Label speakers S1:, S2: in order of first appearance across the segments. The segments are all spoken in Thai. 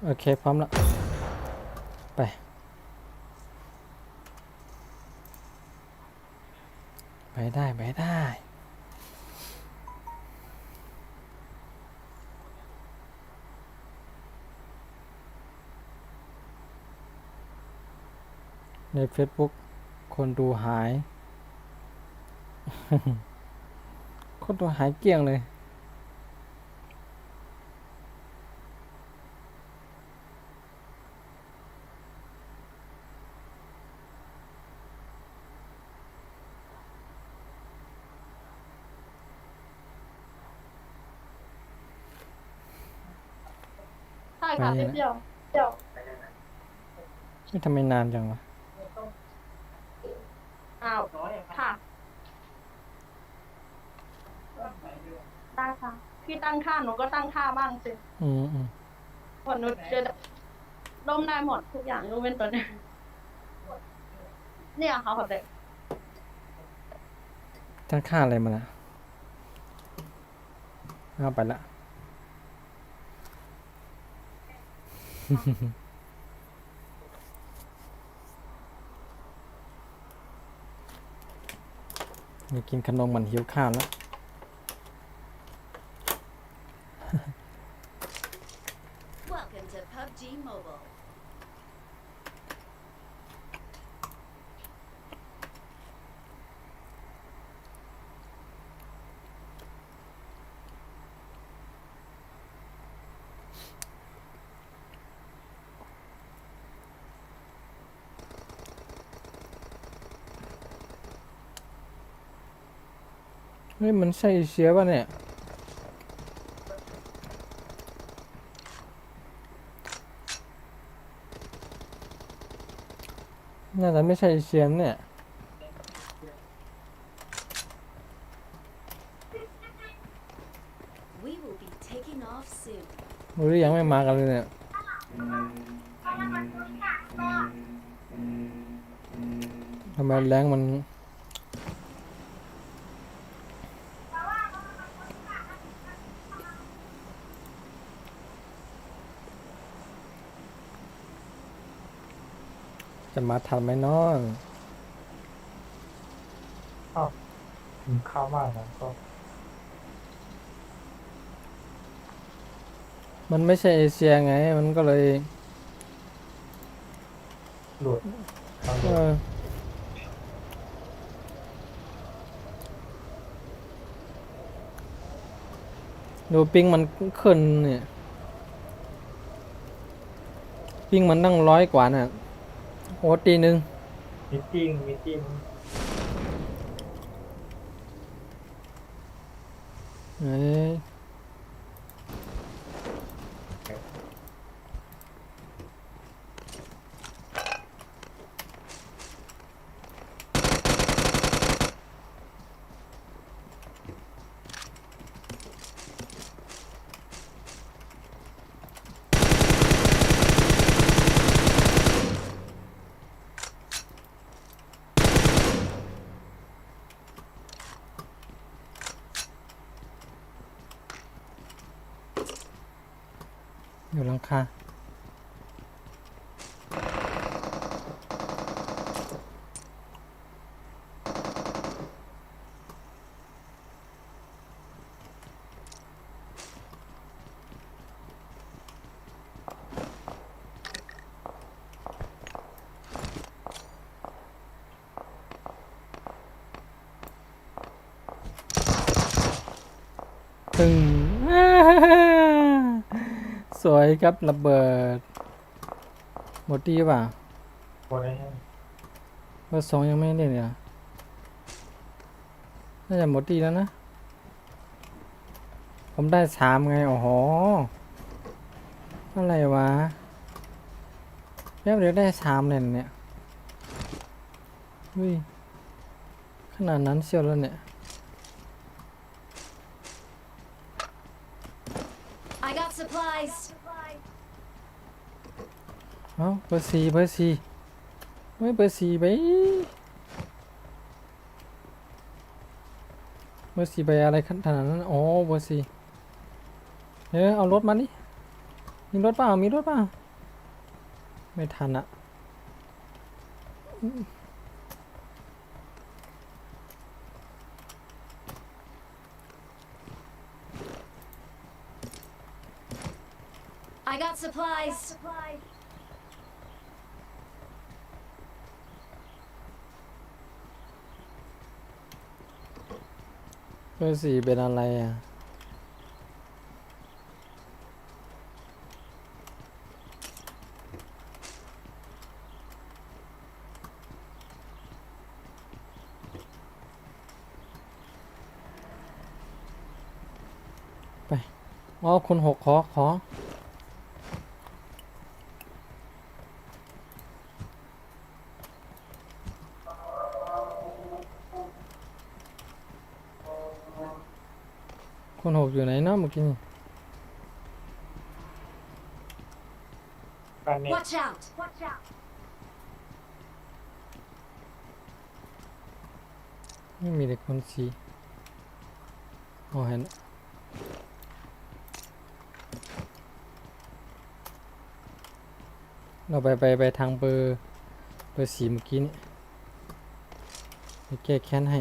S1: โอเคพร้อมแล้วไปได้ใน Facebook คนดูหาย คนดูหายเกลี้ยงเลย
S2: ใช่
S1: ไป
S2: ค่ะพี่
S1: นะ
S2: เดียวเดียว
S1: ไม่ทำไมนานจังวะ
S2: อ้าวค่ะได้ค่ะพี่ตั้งค่าหนูก็ตั้งค่าบ้างสิ
S1: อืม
S2: ผลหนูจะร่มได้หมดทุกอย่างยกเว้นตัวเนี้ยเนี่ยค่ะขอเด็ก
S1: ตั้งค่าอะไรมาละเอาไปละอยากกินขนมมันหิวข้าวแล้วเฮ้ยมันใช่เชื้อป่ะเนี่ยน่าจะไม่ใช่เชื้อเนี่ยหรือยังไม่มากันเลยเนี่ยทำไมแรงมันจะมาทันไหมน้อง
S3: อ้าวกินข้าวมากนะก็
S1: มันไม่ใช่เอเชียไงมันก็เลย
S3: หลุดตอนห
S1: เอ
S3: ลุด
S1: อดูปิงมันขึ้นเนี่ยปิงมันตั้ง100 กว่าน่ะโอ้ตีหนึ่ง
S3: มีติ้ง
S1: เอ้ยอยู่หลังคาตึง สวยครับระเบิดหมดดีป่ะ
S3: โคนให้
S1: เบอร์2ยังไม่เล่นเลยน่าจะหมดดีแล้วนะผมได้3ไงโอ้โหอะไรวะแป๊บเดียวได้3เลยเนี่ยอุ้ยขนาดนั้นเชียวแล้วเนี่ย
S4: I got supplies.
S1: เอ้าเบอร์ 4เฮ้ยเบอร์ 4ไปเบอร์ 4ไปอะไรขนาดนั้นอ๋อเบอร์ 4เอารถมานี่ มีรถเปล่ามีรถเปล่าไม่ทันอะ
S4: I got supplies.
S1: เบอร์สี่เป็นอะไรอ่ะไปอ๋อคนหกขอคนหกอยู่ไหนเนาะเมื่อกี้นี่
S3: บ้านนี้
S4: Watch out. Watch out.
S1: ไม่มีแต่คนสีอ๋อเห็นเราไปทางเบอร์สี่เมื่อกี้นี่ไปแก้แค้นให้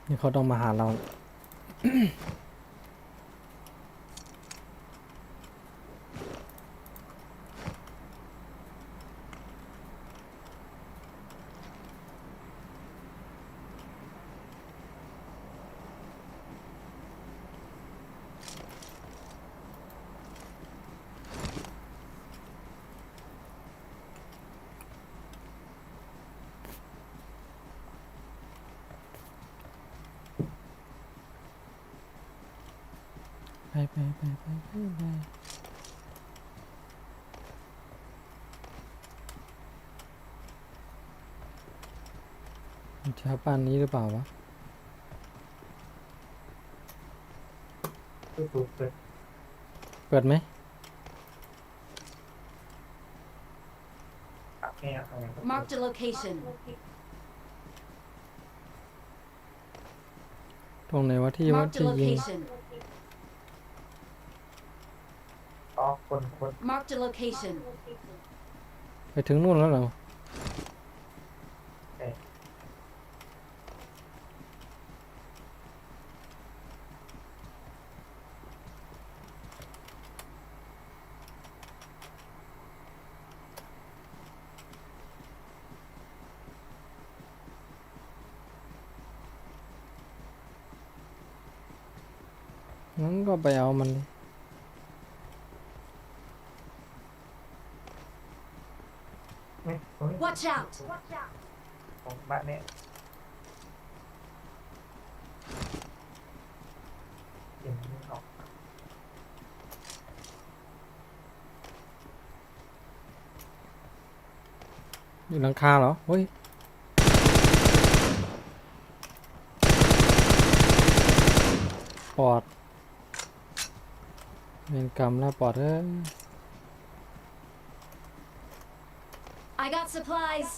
S1: นี่เขาต้องมาหาเรา ไปมันชาบ้านนี้หรือเปล่าวะ
S3: ตู้ตู้เปิด
S1: เปิดไหม
S3: ปักแง่อะไรก็
S4: Marked a location.
S1: ตรงไหนวะที่ว่า
S4: Marked a
S1: ที่ยิง
S4: location.
S3: อ๋อคน
S4: Marked a location.
S1: ไปถึงนู่นแล้วเหรอ
S3: เอ๊ะ
S1: งั้นก็ไปเอามันดิ
S3: นี่ตรงนี้
S4: Watch out.
S3: ของบ้านนี้เห็นมันออก
S1: อยู่หลังคาเหรอเฮ้ยปอดเวรกรรมแล้วปอดเอ้ย
S4: I got supplies.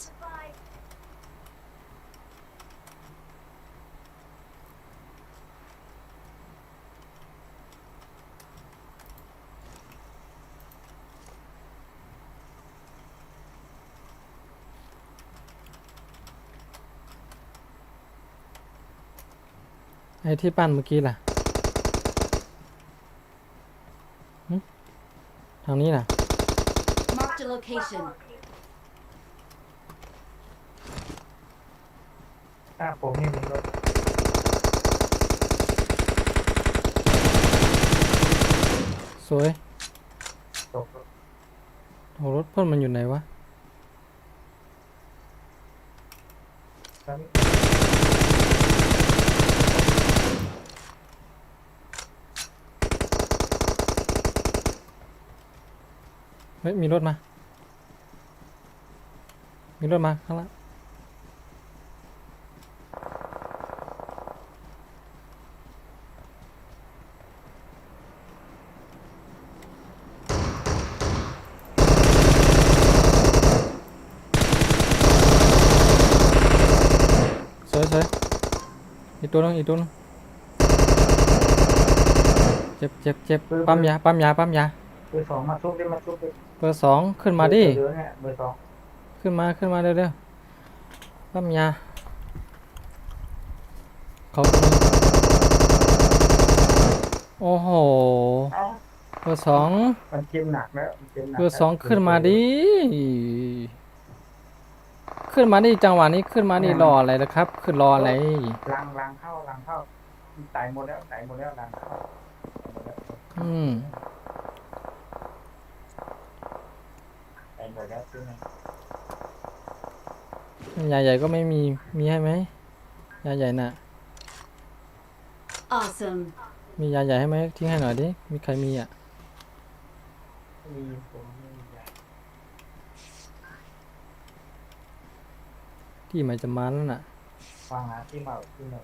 S1: ไอ้ที่ปั้นเมื่อกี้ล่ะหึทางนี้ล่ะ
S4: Marked a location.
S3: ผมนี่มีรถ
S1: สวย
S3: ตกรถ
S1: โหรถเพื่อนมันอยู่ไหนวะ
S3: แล้วนี่
S1: เฮ้ยมีรถมา มีรถมาข้างล่าง อีกตัวนึงเจ็บปั๊มยา
S3: เบอร์สองมาซุกดิมาซุกดิ
S1: เบอร์สองขึ้นมาดิ
S3: เบอร์เนี่ยเบอร์สอง
S1: ขึ้นมาเร็วๆปั๊มยาเขาโอ้โห
S3: เอ้า
S1: เบอร์สอง
S3: มันเจ็บหนักแล้วมันเจ็บหนัก
S1: เบอร์สองขึ้นมาดิจังหวะนี้ขึ้นมาดิรออะไรล่ะครับ ขึ้นรออะไร
S3: ลังเข้าตายหมดแล้วลังเข้าตายหมดแล้ว
S1: อืม
S3: ตายหมดแล้วใช่ไหม
S1: ยาใหญ่ก็ไม่มีให้ไหมยาใหญ่น่ะ
S4: Awesome.
S1: มียาใหญ่ให้ไหมทิ้งให้หน่อยดิมีใครมีอ่ะ
S3: มีผมไม่มียา
S1: ที่มันจะมาแล้วน่ะ
S3: วางหาที่เมานี่ไง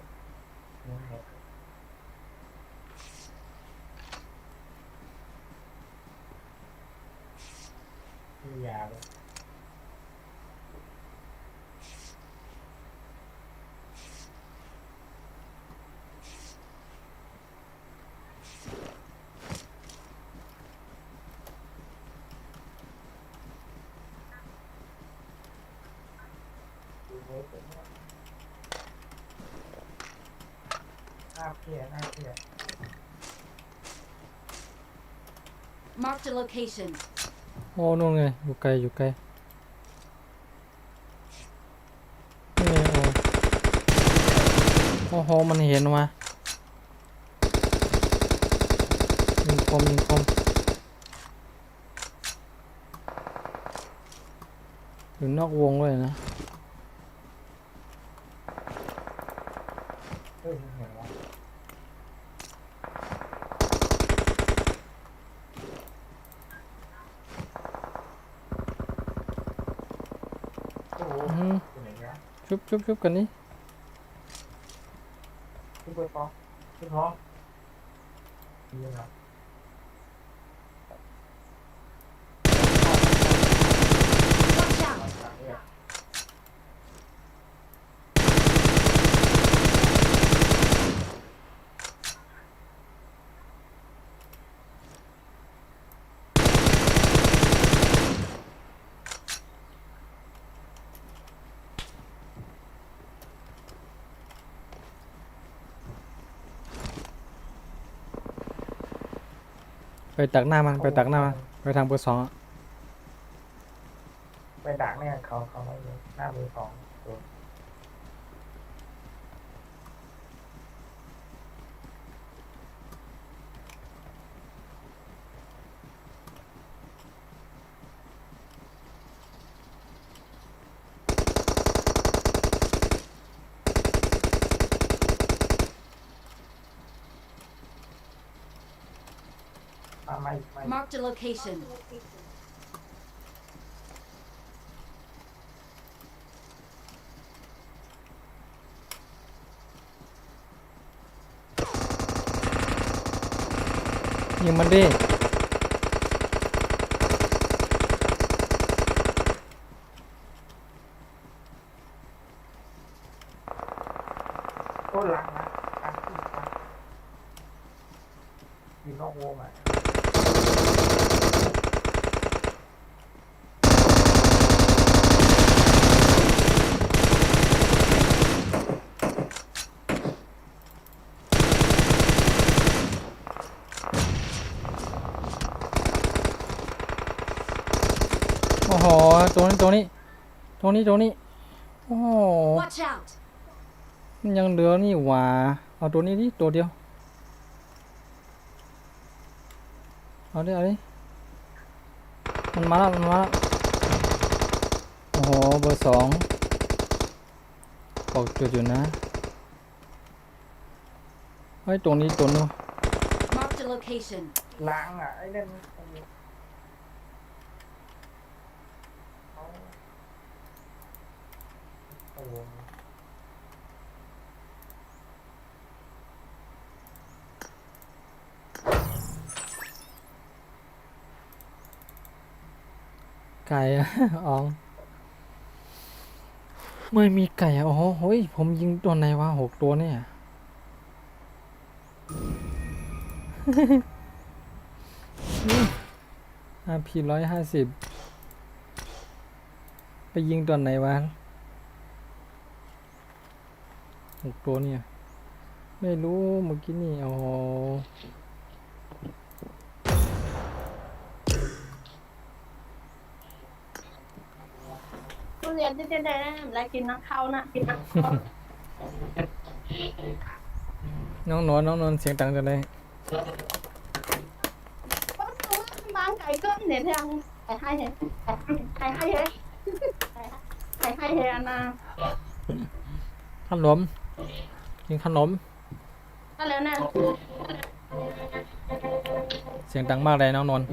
S3: มียาเลย หน้าเพี้ย
S4: Marked a location.
S1: โอ้นู่นไงอยู่ไกลนี่ไงโอ้โหมันเห็นว่ะยิงคมอยู่นอกวงเลยนะ
S3: เฮ้ยเห็นแล้วโอ้โห
S1: อือหือ
S3: เป็นไหนเนี่ย
S1: ชุบกันนี่
S3: ขึ้นไปฟ้องขึ้นท้องดีนะ
S4: Watch out.
S1: ไปตักหน้ามันไปทางเบอร์สองอะ
S3: ไปดักเนี่ยเขาไม่เลยหน้าเบอร์สองตัว ไม่
S4: Marked a location.
S1: ยิงมันดิ
S3: โอ้ลังนะลังที่ลังอยู่นอกวงอ่ะ
S1: โอ้โหตรงนี้โอ้โห
S4: Watch out.
S1: มันยังเหลือนี่หว่าเอาตัวนี้ดิตัวเดียวเอาดิมันมาแล้วโอ้โหเบอร์สองบอกจุดอยู่นะเฮ้ยตรงนี้ตัวนู้น
S4: Marked a location.
S3: ล้างอ่ะไอ้เล่นโอ้โห
S1: ไก่อะ อ๋องไม่มีไก่อะโอ้โหเฮ้ยผมยิงตัวไหนวะ6 ตัวเนี่ย RP150ไปยิงตอนไหนวะ6 ตัวเนี่ยไม่รู้เมื่อกี้นี่อ๋อ
S2: ทุเรียนที่ได้อะไรกินนักข้าวนะกินนักข้าว
S1: น้องนอนเสียงดังจังเลย
S2: ก็คือว่าบางไก่ก็เนี่ยทางไก่ให้เห็นไก่ให้เห็นไก่ให้เห็นนะ
S1: ขนมกินขนม
S2: นั่นแล้วเนี่ย
S1: เสียงดังมากเลยน้องนนท์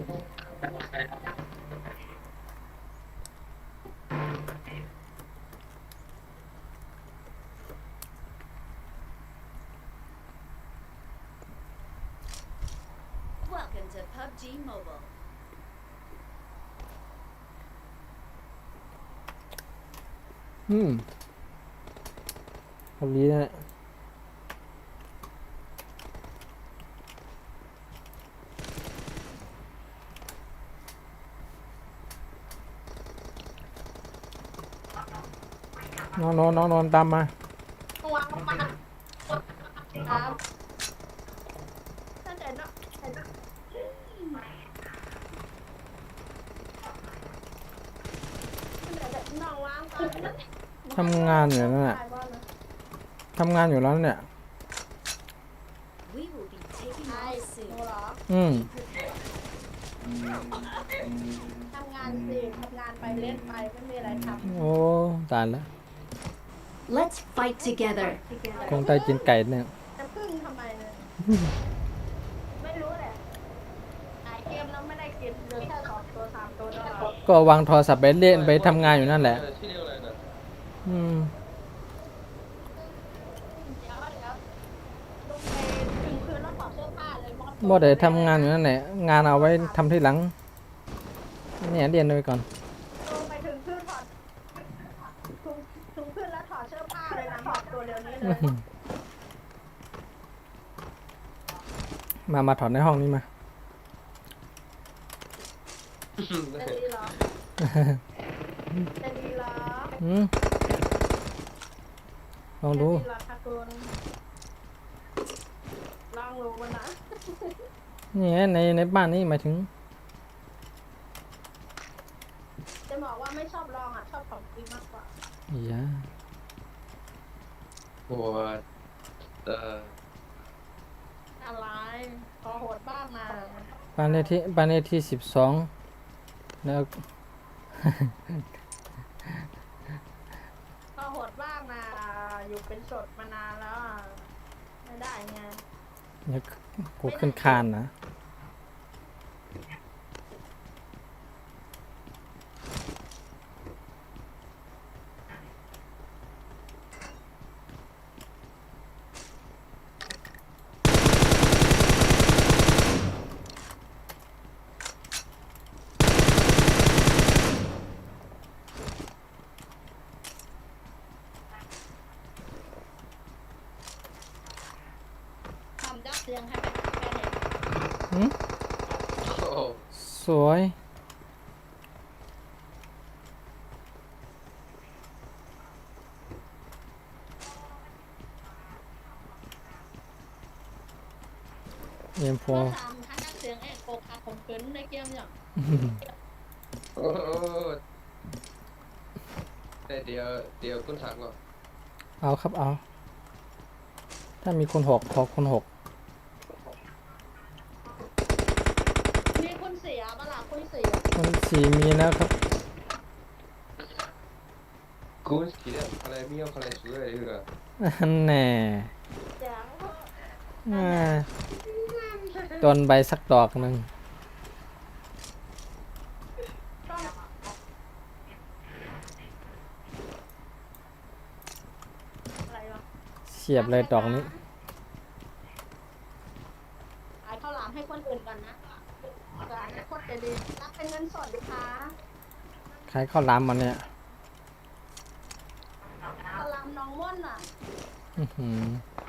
S4: Welcome to PUBG Mobile.
S1: คนนี้นะน้องนอนตามมา
S2: วางมาครับถ้าเด็ดเนาะน้องวางก่อน
S1: ทำงานอยู่นั่นแหละทำงานอยู่แล้วเนี่ย
S4: We will be taking
S2: ใช่
S4: off
S2: หนู
S4: soon.
S2: เหรอ
S1: อืม
S2: ทำงานสิทำงานไปเล่นไปไม่มีอะไรท
S1: โอ้ตายแล้ว
S4: Let's fight together.
S1: คงได้กินไก่เนี่ย
S2: ำจะพึ่งทำไมเนี่ยไม่รู้แหละหายเกมแล้วไม่ได้กินเหลือแค่2 ตัว 3 ตัวแล้ว
S1: ก็วางโทรศัพท์ไปเล่นไปทำงานอยู่นั่นแหละ
S3: ที่เรียกอะไรนะ
S1: อืม
S2: เดี๋ยวลงไปถึงคืนแล้วถอดเสื้อผ้าเลยมอส
S1: บ่ได้ทำงานอยู่นั่นแหละงานเอาไว้ทำที่หลังเนี่ยเรียนไปก่อน
S2: ลงไปถึงคืนถอดถึงคืนแล้วถอดเสื้อผ้าเลยนะถอดตัวเดียวนี้เลย
S1: มาถอดในห้องนี้มา
S2: จะดีเหรอจะดีเหรอ
S1: อืมลองดู
S2: จะดีเหรอคะคุณลองรู้มันนะ
S1: นี่ไงในบ้านนี่หมายถึง
S2: จะบอกว่าไม่ชอบลองอ่ะชอบของจริงมากกว่า
S1: อย่า
S3: ปวด
S2: อะไรขอโหดบ้างนะ
S1: บ้านเลขที่12แล้ว
S2: ขอโหดบ้างนะอยู่เป็นโสดมานานแล้วอะไม่ได้ไง
S1: เดี๋ยวกูขึ้นคานนะ
S2: ทำยักษ์เสียงให้เป็นแค่เห็น
S1: หืม
S3: โอ้
S1: สวยเอ็มโฟ
S2: เมื่อทำทั้งยักษ์เสียงเอกโกคาผมขึ้นในเกมอย่าง
S3: โหแต่เดี๋ยวคุณถามก่อน
S1: เอาครับเอา ถ้ามีคนหกขอคนหก
S2: มีคุณเสียปะล่ะคุณเสีย
S1: คนสี่มีแล้วครับ
S3: คุณคิดอะไรมีอะไรสวยหรือ
S1: อันแน่
S2: เสียง
S1: อ่าต้นใบสักดอกหนึ่ง
S2: ต้องอะไรวะ
S1: เสียบเลยดอกนี้
S2: ขายข้าวหลามให้คนอื่นก่อนนะขายให้คนจะดีรับเป็นเงินสดนะคะ
S1: ขายข้าวหลามมันเนี่ย
S2: ข้าวหลามน้องม่วนอ่ะ
S1: อื้อหือ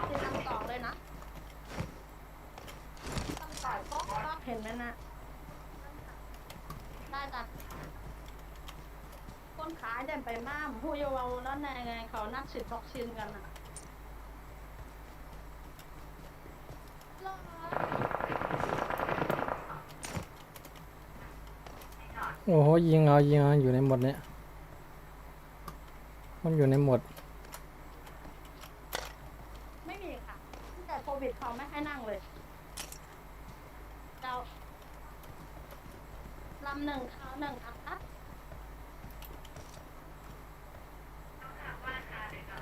S2: ที่ทำต่อเลยนะ ได้ไปม่ามผู้เยาว์แล้วไงเขานัดฉีดวัคซีนกันอ่ะ
S1: โอ้โหยิงเอาอยู่ในหมดเนี่ยมันอยู่ในหมด
S2: ไม่มีค่ะตั้งแต่โควิดเขาไม่ให้นั่งเลยเราลำหนึ่งเขาหนึ่งอัด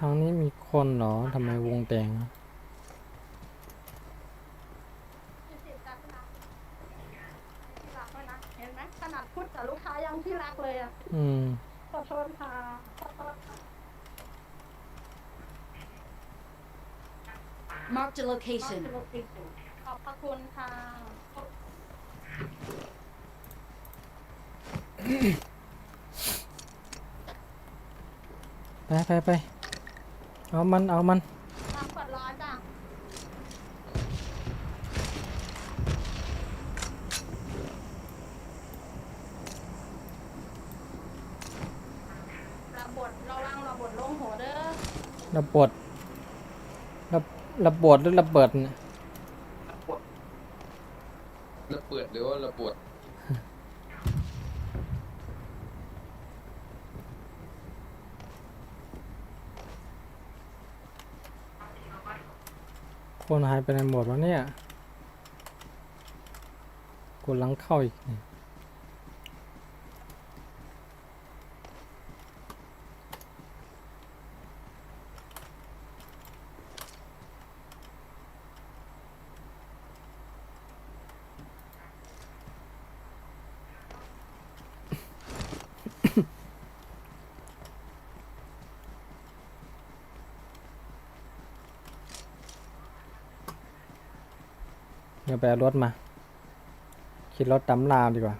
S1: ทางนี้มีคนเหรอทำไมวงแดงอะ
S2: ติดกันนะที่รักเลยนะเห็นไหมขนาดพูดกับลูกค้ายังที่รักเลยอ่ะ
S1: อืม
S2: ขอโทษค่ะขอโทษค่ะ
S4: Marked a location.
S2: ขอบพระคุณค่ะ
S1: ไปเอามัน
S2: น้ำกดร้อนจ้ะระวังระบดลงหัวเด้อ
S1: ระเบิดระเบิดหรือระเบิดเนี่ย
S5: ระเบิดหรือว่าระบด
S1: คนหายไปในหมดวะเนี่ยกดหลังเข้าอีกเนี่ยเดี๋ยวไปเอารถมาขี่รถดำลาวดีกว่า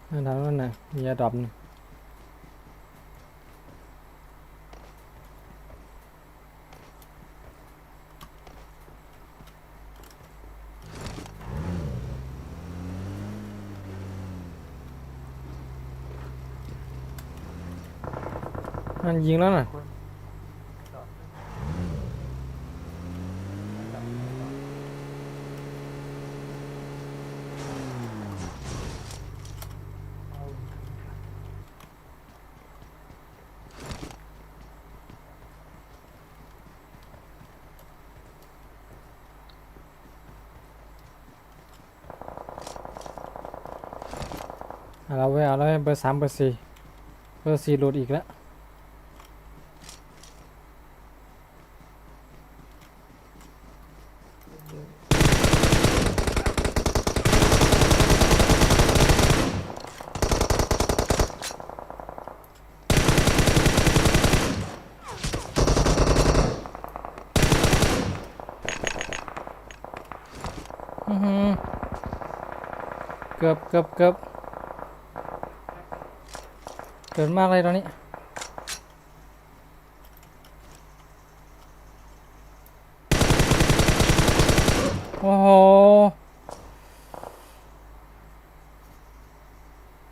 S1: นั่นทางนั้นน่ะมีอะดอปนี่มันยิงแล้วน่ะ เอาแล้วเว้ยเบอร์ 3 เบอร์ 4เบอร์ 4หลุดอีกแล้วอื้อหือเกือบเกินมากเลยตอนนี้โอ้โห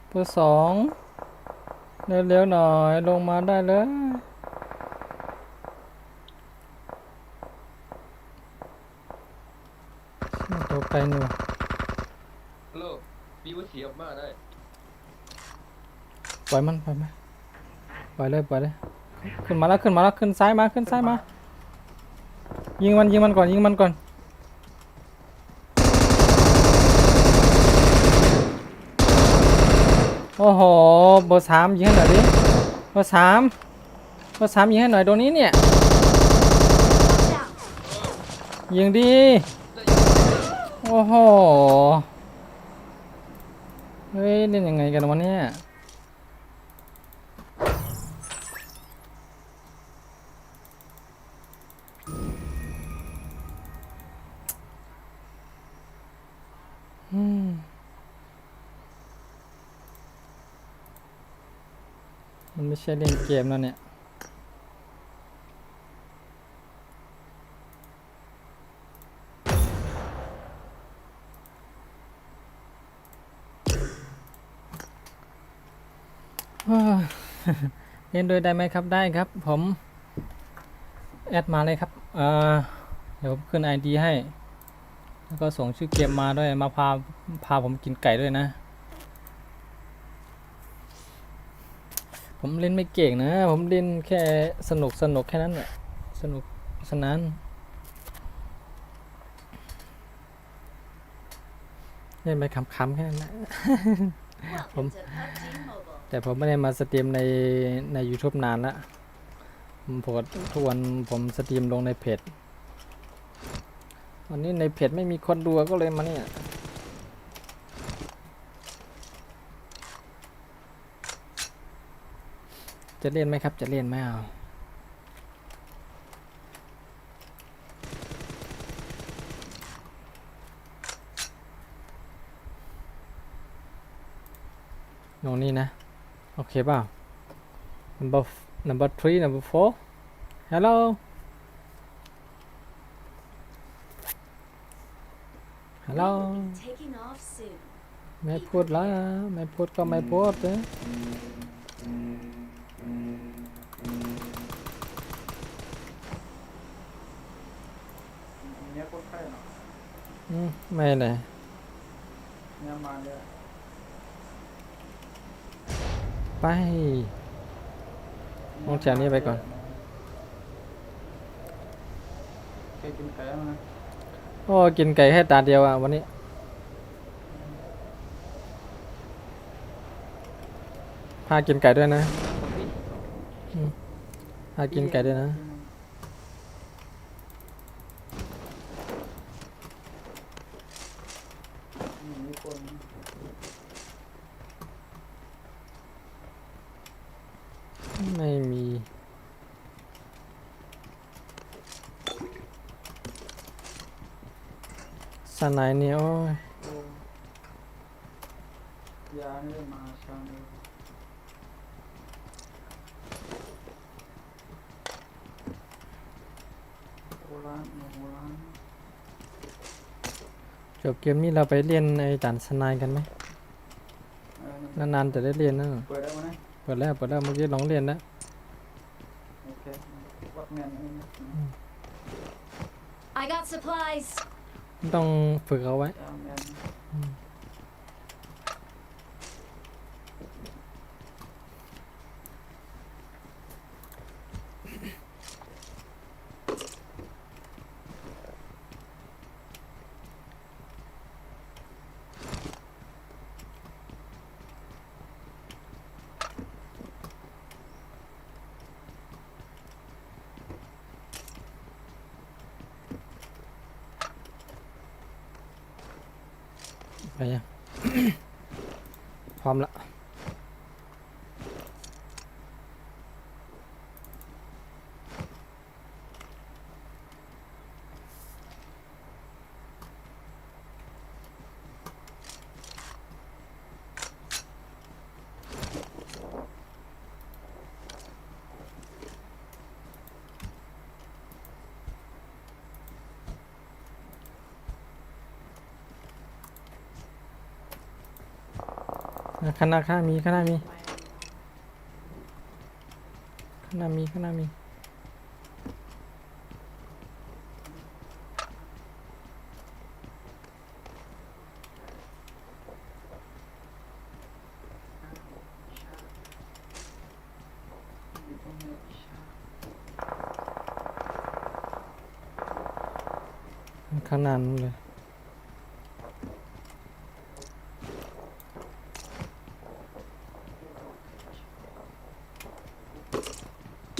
S1: เบอร์ 2เร็วๆหน่อยลงมาได้เลยตัวไกลหนู
S5: โลกปีวัสีออกมาได้
S1: ปล่อยมันปล่อยเลยขึ้นมาแล้วขึ้นซ้ายมายิงมันก่อนโอ้โหเบอร์ 3ยิงให้หน่อยดิเบอร์ 3ยิงให้หน่อยตรงนี้เนี่ย
S4: Watch out.
S1: ยิงดีโอ้โหเฮ้ยเล่นยังไงกันวะเนี่ยมันไม่ใช่เล่นเกมแล้วเนี่ย เฮ้ย เล่นด้วยได้ไหมครับได้ครับผมแอดมาเลยครับเดี๋ยวผมขึ้น ID ให้แล้วก็ส่งชื่อเกมมาด้วยมาพาผมกินไก่ด้วยนะผมเล่นไม่เก่งนะผมเล่นแค่สนุกแค่นั้นแหละสนุกสนานเล่นไปขำๆแค่นั้นแหละ
S4: Welcome to PUBG Mobile.
S1: แต่ผมไม่ได้มาสตรีมใน YouTube นานละผมปกติทุกวันผมสตรีมลงในเพจวันนี้ในเพจไม่มีคนดูก็เลยมาเนี่ยจะเล่นไหมครับจะเล่นไหมเอาลงนี่นะโอเคเปล่า number 3 number 4 hello hello
S4: We will be taking off soon.
S1: ไม่พูดละไม่พูดก็ไม่พูดนะ
S3: เนี้ยคนไข้เนาะ
S1: ไม่เลย
S3: เนี้ยมาเนี่ย
S1: ไปลงจากนี้ไปก่อน
S3: เคยกินไก่ไหม
S1: โอ้กินไก่แค่ตาเดียวอ่ะวันนี้พากินไก่ด้วยนะพากินไก่ด้วยนะ
S3: มีคน
S1: ไม่มีสนายเนี่ยโอ้ย
S3: โอ้ยาเนี่ยมาชาเนี่ยโบราณโบราณ
S1: จบเกมนี้เราไปเรียนในด่านสนายกันไหมนานๆจะได้เรียนนะ
S3: เปิดได้ไหมเนี่ย
S1: เปิดแล้วเมื่อกี้ลองเรียนแล้ว
S3: โอเควัดแมนอันนี้
S4: I got supplies.
S1: ต้องฝึกเอาไว้
S3: ยาแมน
S1: ไปยัง พร้อมละข้างหน้ามีข้างหน้ามี ข้างหน้านู้นเลย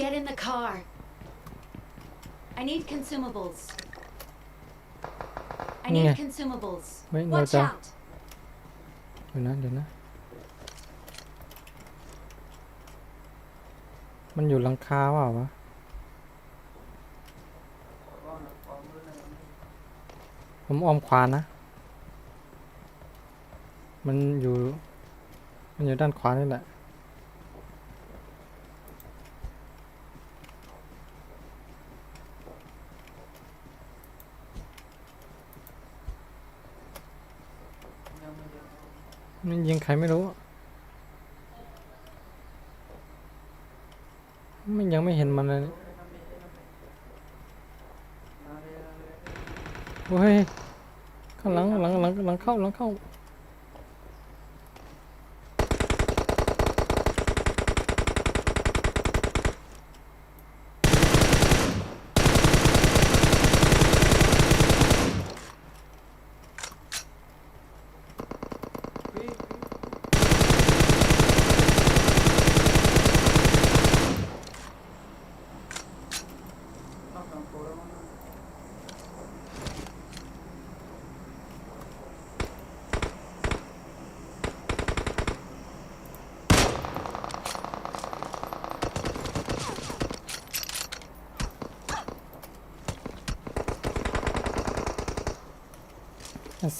S4: Get in the car. I need consumables. I need
S1: Yeah.
S4: consumables.
S1: Wait, no,
S4: Watch
S1: down.
S4: out.
S1: เดี๋ยวนะ มันอยู่หลังคาเปล่าวะ ผมอ้อมขวานะ มันอยู่ด้านขวานี่แหละ มันยิงใครไม่รู้ ไม่ยังไม่เห็นมันเลยโอ้ยข้างหลังเข้า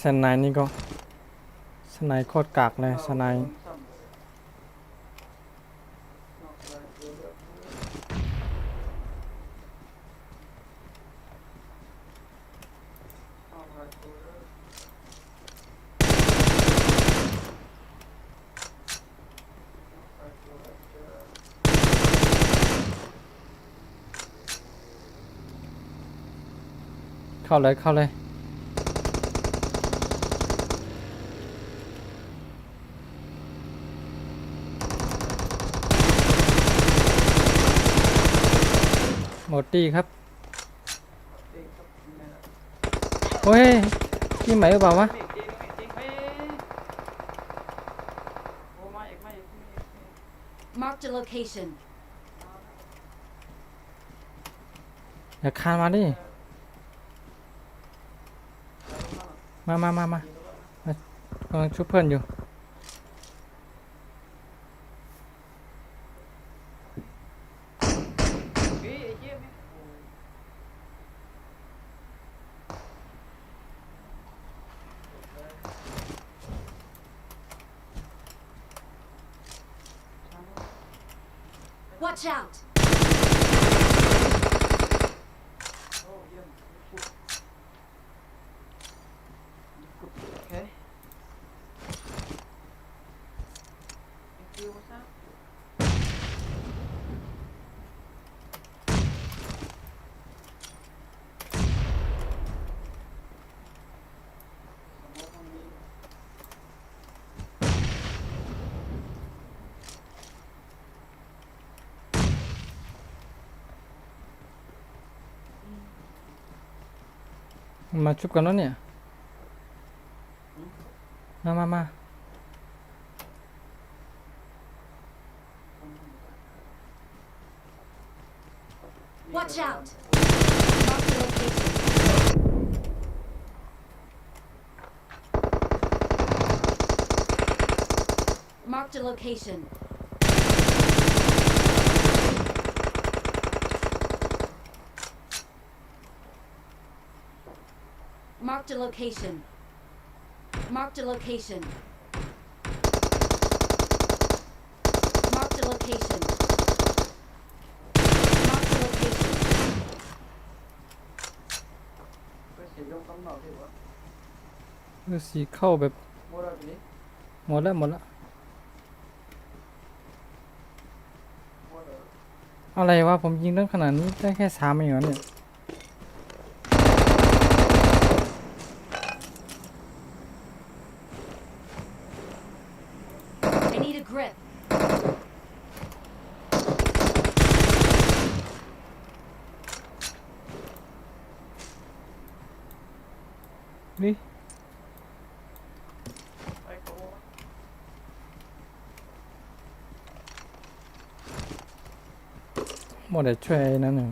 S1: สไนด์นี่ก็สไนด์โคตรกากเลยสไนด์ เข้าเลยหมดตีครับโอ้ยที่ไหนหรือเปล่าวะ
S4: Marked a location.
S1: อย่าคานมาดิมากำลังช่วยเพื่อนอยู่
S4: Watch out!
S3: Okay. Thank you, what's up?
S1: Mà chụpกันแล้วเนี่ยมา
S4: Watch out! Marked a location. Marked a location. Marked a location. Marked a location. Marked a location.
S3: ก็เสียยกต้องหน่อยที่ว่า
S1: ฤาษีเข้าแบบ
S3: โมราบินี้
S1: หมดแล้ว
S3: โมรา
S1: อะไรวะผมยิงตั้งขนาดนี้ได้แค่3เองเหรอเนี่ย
S4: I need a grip.
S1: นี่
S3: ไปโก้
S1: หมดแต่ช่วยไอ้นั่นหนึ่ง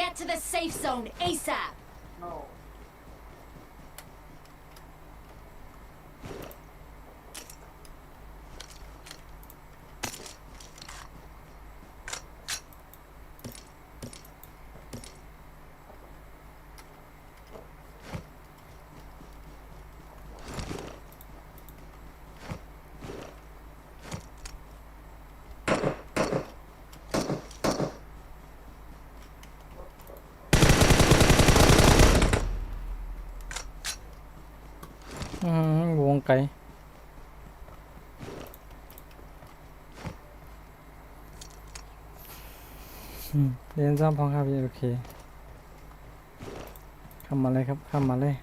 S4: Get to the safe zone ASAP.
S3: no
S1: ไกลเรียนซ่อมพร้อมครับพี่โอเคเข้ามาเลยครับเข้ามาเลย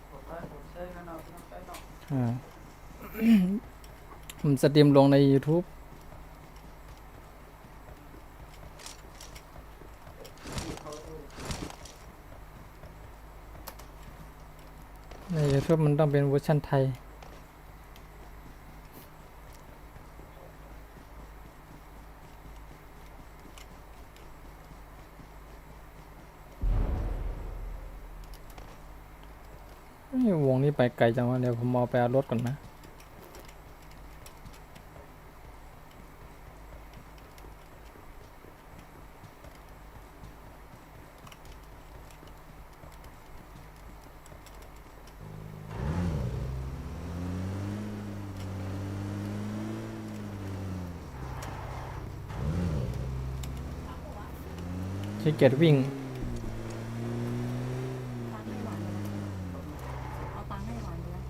S3: ผมใช้กันเอาต้องใช้เนาะ
S1: อ่า ผมสตรีมลงใน YouTube ใน YouTube มันต้องเป็นเวอร์ชันไทยเอ้ยวงนี้ไปไกลจังวะเดี๋ยวผมเอาไปเอารถก่อนนะขี้เกียจวิ่ง
S2: ตังค์ให้หวานเลยนะเอาตังค์ให้หวานเลยนะ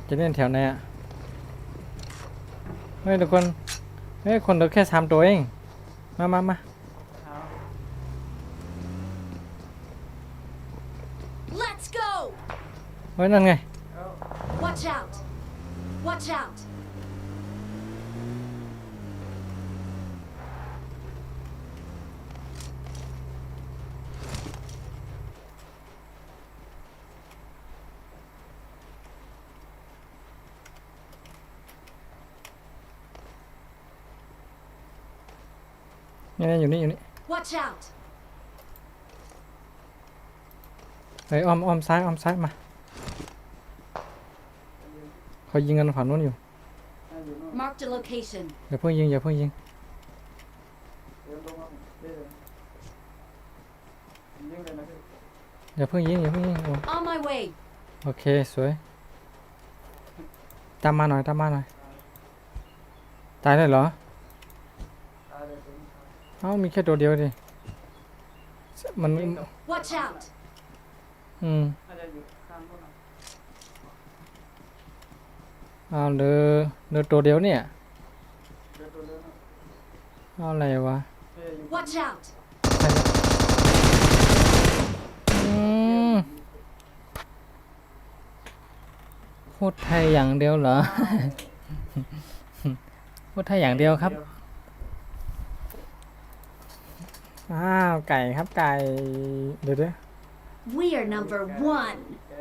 S1: จะเล่นแถวไหนอ่ะเฮ้ยทุกคนเฮ้ยคนเหลือแค่3 ตัวเองมา
S4: Let's go!
S1: เฮ้ยนั่นไง
S4: Watch out! Watch out!
S1: นี่อยู่นี่อยู่นี่
S4: Watch out!
S1: เฮ้ยอ้อมซ้ายมาเขายิงกันฝั่งนู้นอยู่
S4: Marked a location.
S1: อย่าเพิ่งยิง
S3: เดี๋ยวลงมาเดี๋ยวยิงเลยนะพี่
S1: อย่าเพิ่งยิงโอ้
S4: On my way.
S1: โอเคสวยตามมาหน่อยตายได้เหรอ
S3: ตายเลยผม
S1: เอ้ามีแค่ตัวเดียวดิมัน
S4: Watch out!
S3: น่าจะอยู่ข้างนู้นนะ
S1: เอาเหลือตัวเดียวเนี่ย
S3: เดี๋ยวตัวเดินนะ
S1: เอาอะไรวะ
S3: อยู่
S4: Watch out!
S1: อืมพูดไทยอย่างเดียวเหรอ พูดไทยอย่างเดียวครับ อ้าวไก่ครับไก่เดี๋ยว
S4: We are number one.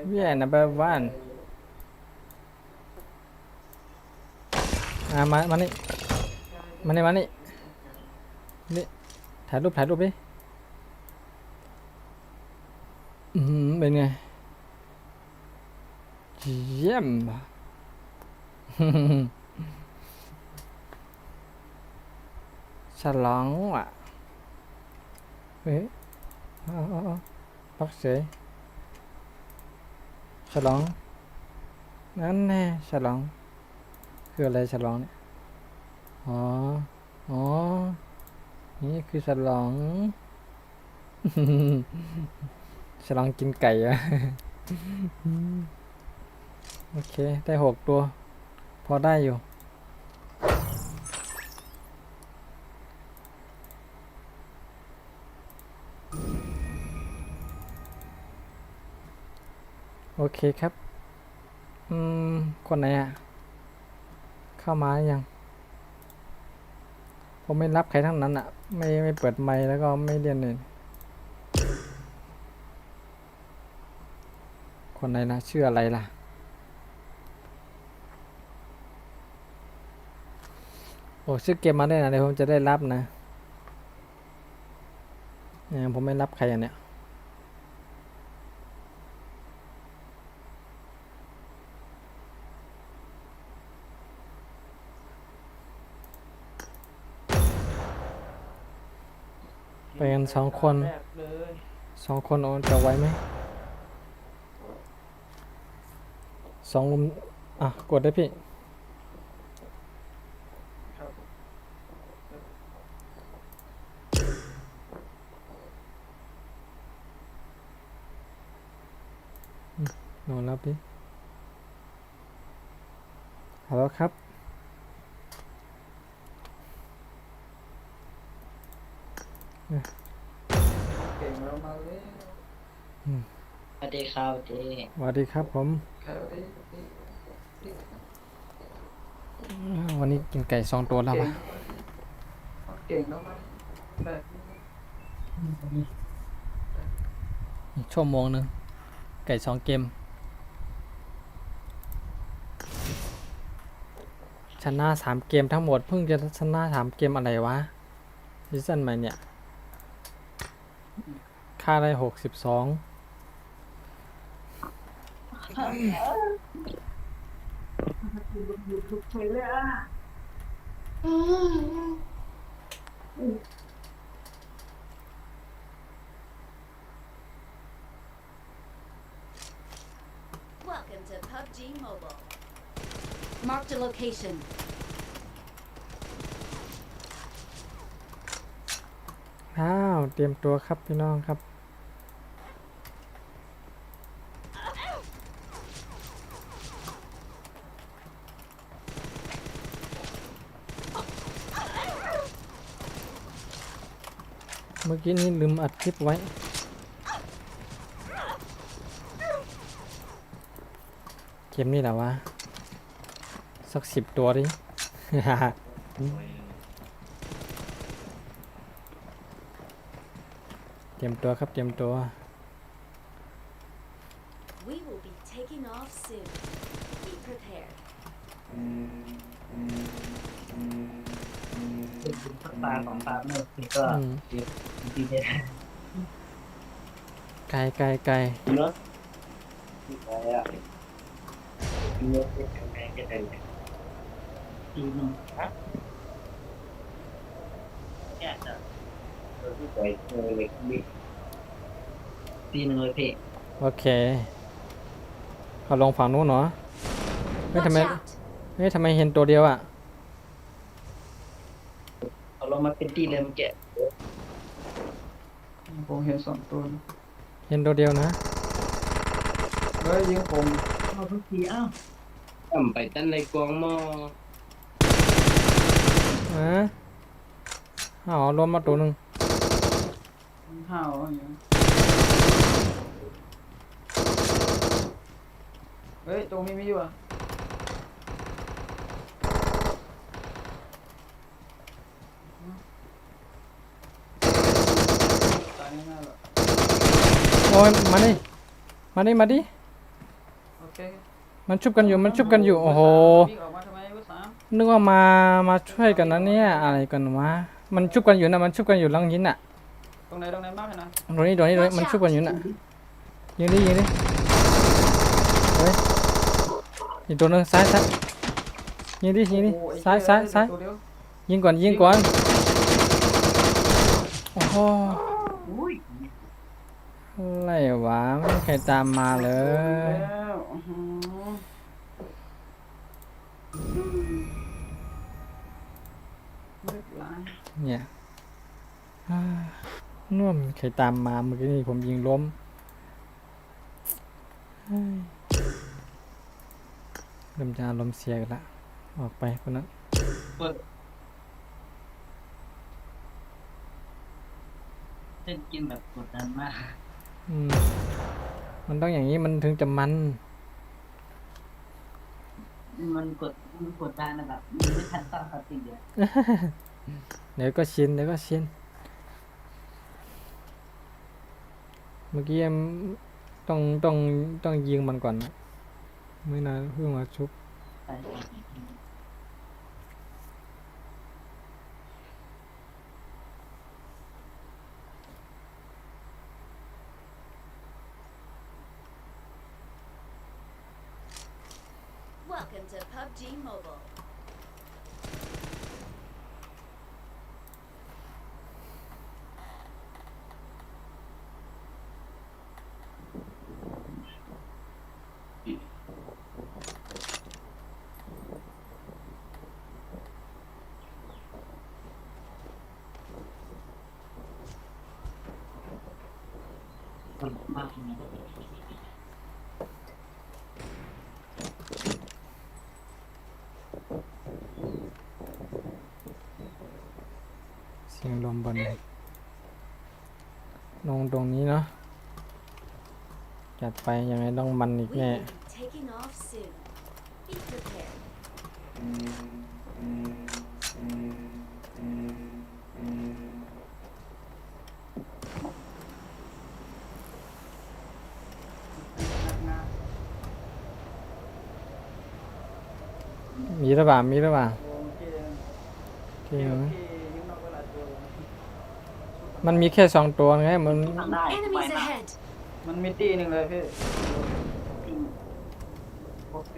S1: เวียnumber one มานี่นี่ถ่ายรูปดิเป็นไงเยี่ยม ฉลองอ่ะเฮ้ยเอาปักเสยฉลองนั่นแน่ฉลองคืออะไรฉลองเนี่ยอ๋อนี่คือฉลอง ฉลองกินไก่อะ โอเคได้6 ตัวพอได้อยู่โอเคครับคนไหนอะเข้ามาหรือยังผมไม่รับใครทั้งนั้นอะไม่เปิดไมค์แล้วก็ไม่เรียนเลยคนไหนล่ะชื่ออะไรล่ะโอ้ชื่อเกมมาได้นะเดี๋ยวผมจะได้รับนะเนี่ยผมไม่รับใครอันเนี้ยไปกัน2 คน
S3: แรกเลย
S1: 2 คนโอนจะไหวไหม 2 ลุมอ่ะกดได้พี่
S3: ครับ
S1: นอนรับดิฮัลโหลครับ
S3: เก่งแล้วมาเลย
S6: สวัสดีครับเจ๊
S1: สวัสดีครับผม
S3: ครับ
S1: วันนี้กินไก่2 ตัวแล้ววะ
S3: เก่งแล้วมาได้
S1: อีกชั่วโมงหนึงไก่2 เกม ชนะ3 เกมทั้งหมดเพิ่งจะชนะ3 เกมอะไรวะซีซั่นใหม่เนี่ย ค่าได้62Welcome
S4: to PUBG Mobile. Marked a location.
S1: อ้าวเตรียมตัวครับพี่น้องครับ เมื่อกี้นี้ลืมอัดคลิปไว้ เกมนี้แหละวะ สัก10 ตัวดิ เตรียมตัวครับเตรียมตัว
S4: We will be taking off soon. Be prepared.
S6: เป็นตาของตาเมื่อกี้ก็
S1: อืม
S6: ดีเลย
S1: ไกลไกลไกล
S6: เนาะดีไปอ่ะเยอะเป็นแรงกันเลยดีนึงฮะเนี่ยจะที่ใส่เลยดีนึงเลยพี่
S1: โอเคเขาลงฝั่งนู้นเหรอ เฮ้ย
S4: Watch
S1: ทำไม
S4: out!
S1: เฮ้ยทำไมเห็นตัวเดียวอ่ะ
S6: เอาลงมาเป็นตีเลยมันแกะ
S3: ผมเห็น2 ตัว
S1: เห็นตัวเดียวนะ
S3: เฮ้ยยิงผม
S6: เอาทุกทีอ้าวทำไปตั้งในกองหม้อ
S1: อ๋อรวมมาตัวหนึ่ง
S3: ห้าวอย่างเงี้ยเฮ้ยตรงนี้มีอยู่อ่ะตายแน่ๆหรอ
S1: โอ้ยมาดิมาดิมาดิ
S3: โอเค
S1: มันชุบกันอยู่มันชุบกันอยู่โอ้โห
S3: วิ่งออกมาทำไมเบอร์ 3
S1: นึกว่ามาช่วยกันนะเนี่ยอะไรกันวะมันชุบกันอยู่นะมันชุบกันอยู่หลังหินน่ะ
S3: ตรงไหนมากเลยนะ
S1: ตรงนี้มันชุบกันอยู่น่ะยิงดิเฮ้ยอีกตัวหนึงซ้ายยิงดิ
S3: โอ้ไอ้
S1: ซ้าย
S3: เหี้
S1: ซ้าย
S3: ตัวเดียว
S1: ยิงก่อนโอ้โห
S6: อุ้ย
S1: อะไรวะไม่มีใครตามมาเลย
S3: แล้วอื้อหือเรียบร้อย
S1: เนี่ยอ่าน่วมใครตามมาเมื่อกี้นี่ผมยิงล้มเฮ้ยเริ่มจะอารมณ์เสียกันละออกไปคนนั้น
S6: เล่นเกมแบบกดดันมาก
S1: อืมมันต้องอย่างนี้มันถึงจะมัน
S6: มันกดดันนะแบบมันไม่ทันตั้งสติเลย
S1: เดี๋ยวก็ชินเมื่อกี้ยังต้องยิงมันก่อนนะไม่นานเพิ่งมาชุบ
S6: ใช่
S4: Welcome to PUBG Mobile.
S6: คนมากนะ
S1: เสียงลมบนลงตรงนี้เนาะจัดไปยังไงต้องมันอีก
S4: We
S1: แน่
S4: will be taking off soon. Be prepared.
S1: มีหรือเปล่ามีหรือเปล่า
S3: โอเค
S1: ที่
S3: โอเคยิ้มนอกเวลาตัว
S1: มันมีแค่2ตัวไงมัน
S6: ทำได้ไป
S4: Enemies
S6: นะ
S4: ahead.
S3: มันมีตีหนึ่งเลยพี่โอเค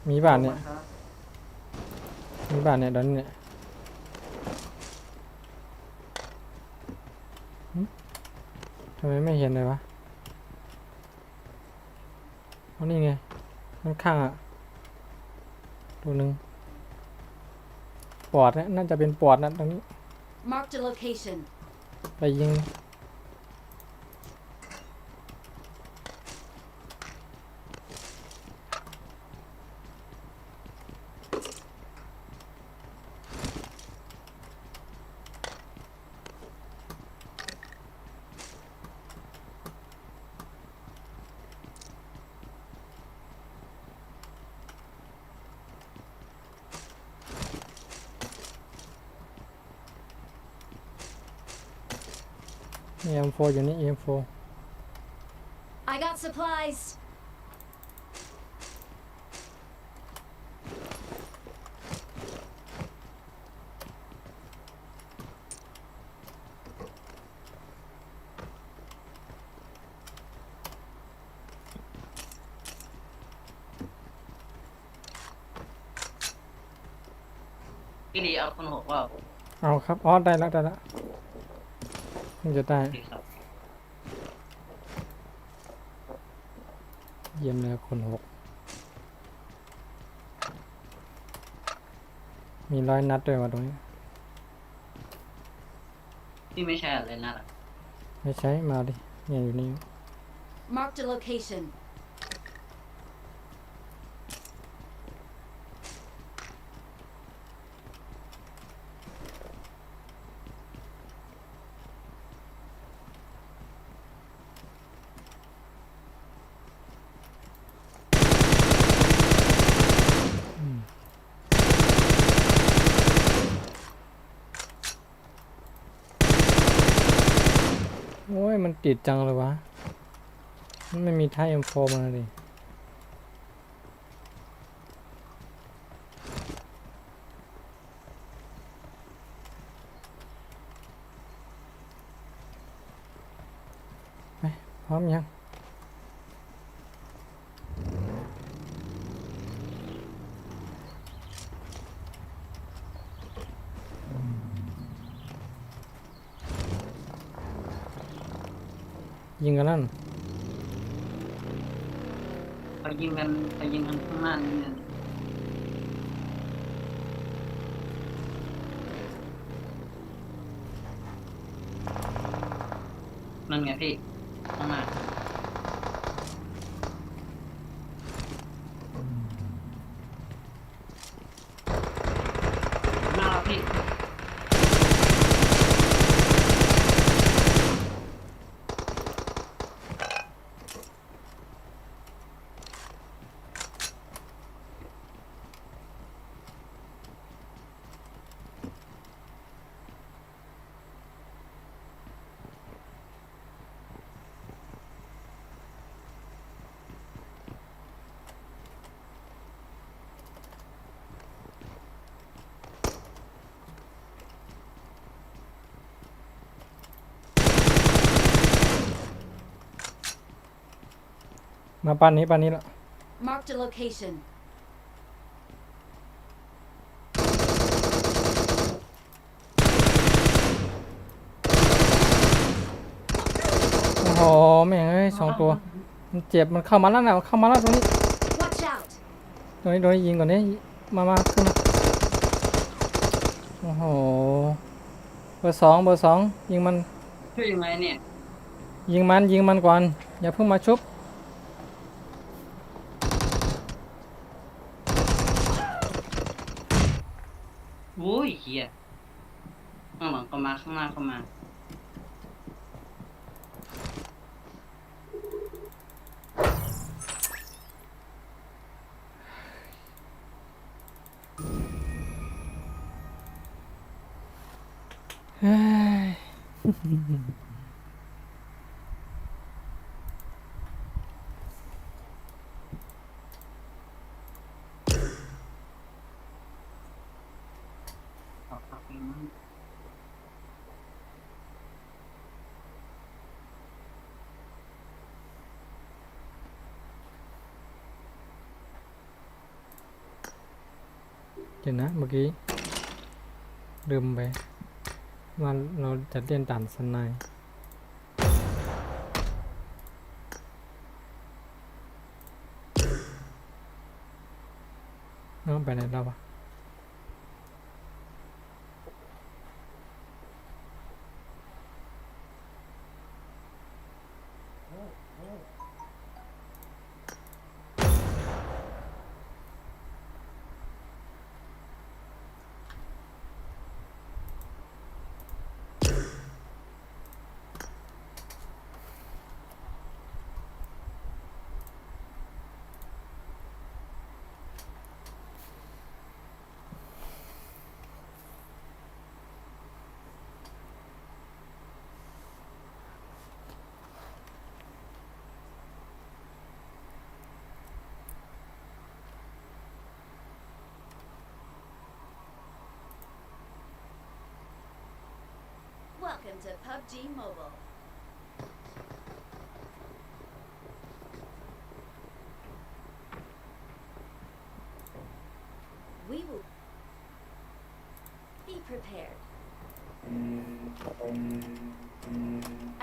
S1: มีบ้านเนี่ยมีบ้านเนี่ยตอนนี้เนี่ยหึทำไมไม่เห็นเลยวะเอานี่ไงข้างๆอ่ะตัวหนึ่งปอดเนี่ยน่าจะเป็นปอดนะตรงนี้
S4: Marked a location.
S1: ไปยิงEM4 อยู่นี่ EM4
S4: I got supplies.
S6: พี่ลีเอาคนหกว่า
S1: เอาครับอ๋อได้แล้วได้แล้วมันจะได้
S6: ดีครับ
S1: เยี่ยมเลยคน6มี100 นัดด้วยว่ะตรงนี้
S6: พี่ไม่ใช่อะไรนะ
S1: ไม่ใช้มาดิเนี่ยอยู่นี่
S4: Marked a location.
S1: โอ้ยมันติดจังเลยวะมันไม่มีท่า M4 มาเลยไปพร้อมยังยิงกันนั่น
S6: ไปยิงกันข้างหน้านี่นะนั่นไงพี่ข้างหน้าหน้าเราพี่
S1: มาป้านนี้ละ
S4: Marked a location.
S1: โอ้โหแม่งเอ้ย2 ตัวมันเจ็บมันเข้ามาแล้วนะเข้ามาแล้วตรงนี้
S4: Watch out.
S1: ตรงนี้ยิงก่อนนี้มาขึ้นมาโอ้โหเบอร์ 2ยิงมัน
S6: ช่วยยังไงเนี่ย
S1: ยิงมันก่อนอย่าเพิ่งมาชุบ
S6: โอ้ยเฮียข้างหลังก็มาข้างหน้าก็มา
S1: เฮ้ย
S6: เอาครับอืม
S1: เดี๋ยวนะเมื่อกี้ลืมไปว่าเราจะเล่นด่านสไนด์น้องไปไหนแล้ววะ
S4: Welcome to PUBG Mobile. We will be prepared.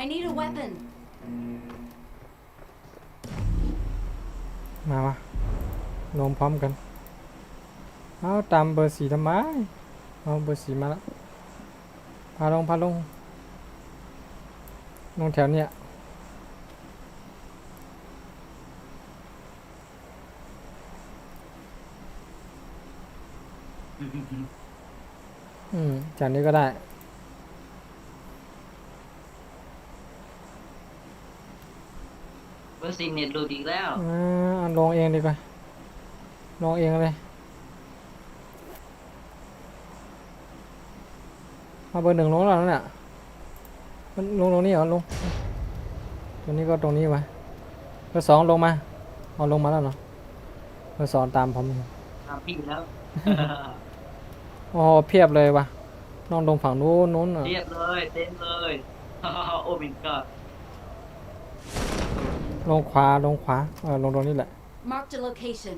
S4: I need a weapon.
S1: มาวะลงพร้อมกันเอาตามเบอร์สี่ทำไมเอาเบอร์สี่มาแล้วพาลงลงแถวเนี้ยจากนี้ก็ได้
S6: เบอร์สี่เน็ตหลุดอีกแล้ว
S1: ลงเองดีกว่าลงเองเลยเอาเบอร์หนึ่งลงแล้วนั่นแหละมันลงตรงนี้เหรอลงตรงนี้ก็ตรงนี้วะเบอร์สองลงมาเอาลงมาแล้วเหรอเบอร์สองตามผมอยู่
S6: ตามพี่แล้ว
S1: โอ้โหเพียบเลยวะน้องลงฝั่งนู้นอ่ะ
S6: เรียบเลยเต็มเลย โอ้ my god
S1: ลงขวาลงตรงนี้แหละ
S4: Marked a location.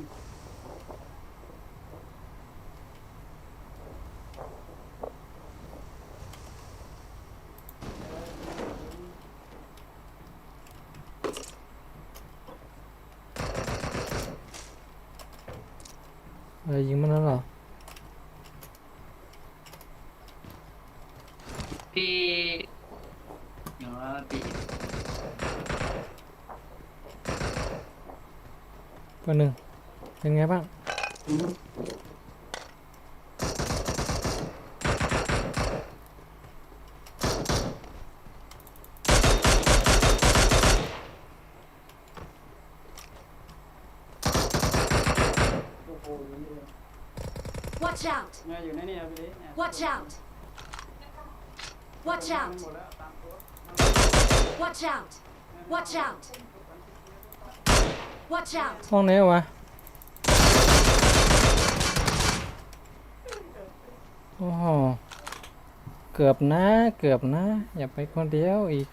S1: อะไรยิงมันแล้วเหรอ
S6: พี่เดี๋ยวว่าพี่
S1: เบอร์หนึ่งเป็นไงบ้าง
S4: Watch out!
S3: อยู่ในนี่ครับพี่
S4: Watch out! Watch out!
S3: หมดแล้วตามตัว
S4: Watch out! Watch out! Watch out!
S1: ห้องไหนวะโอ้โหเกือบนะอย่าไปคนเดียวอีก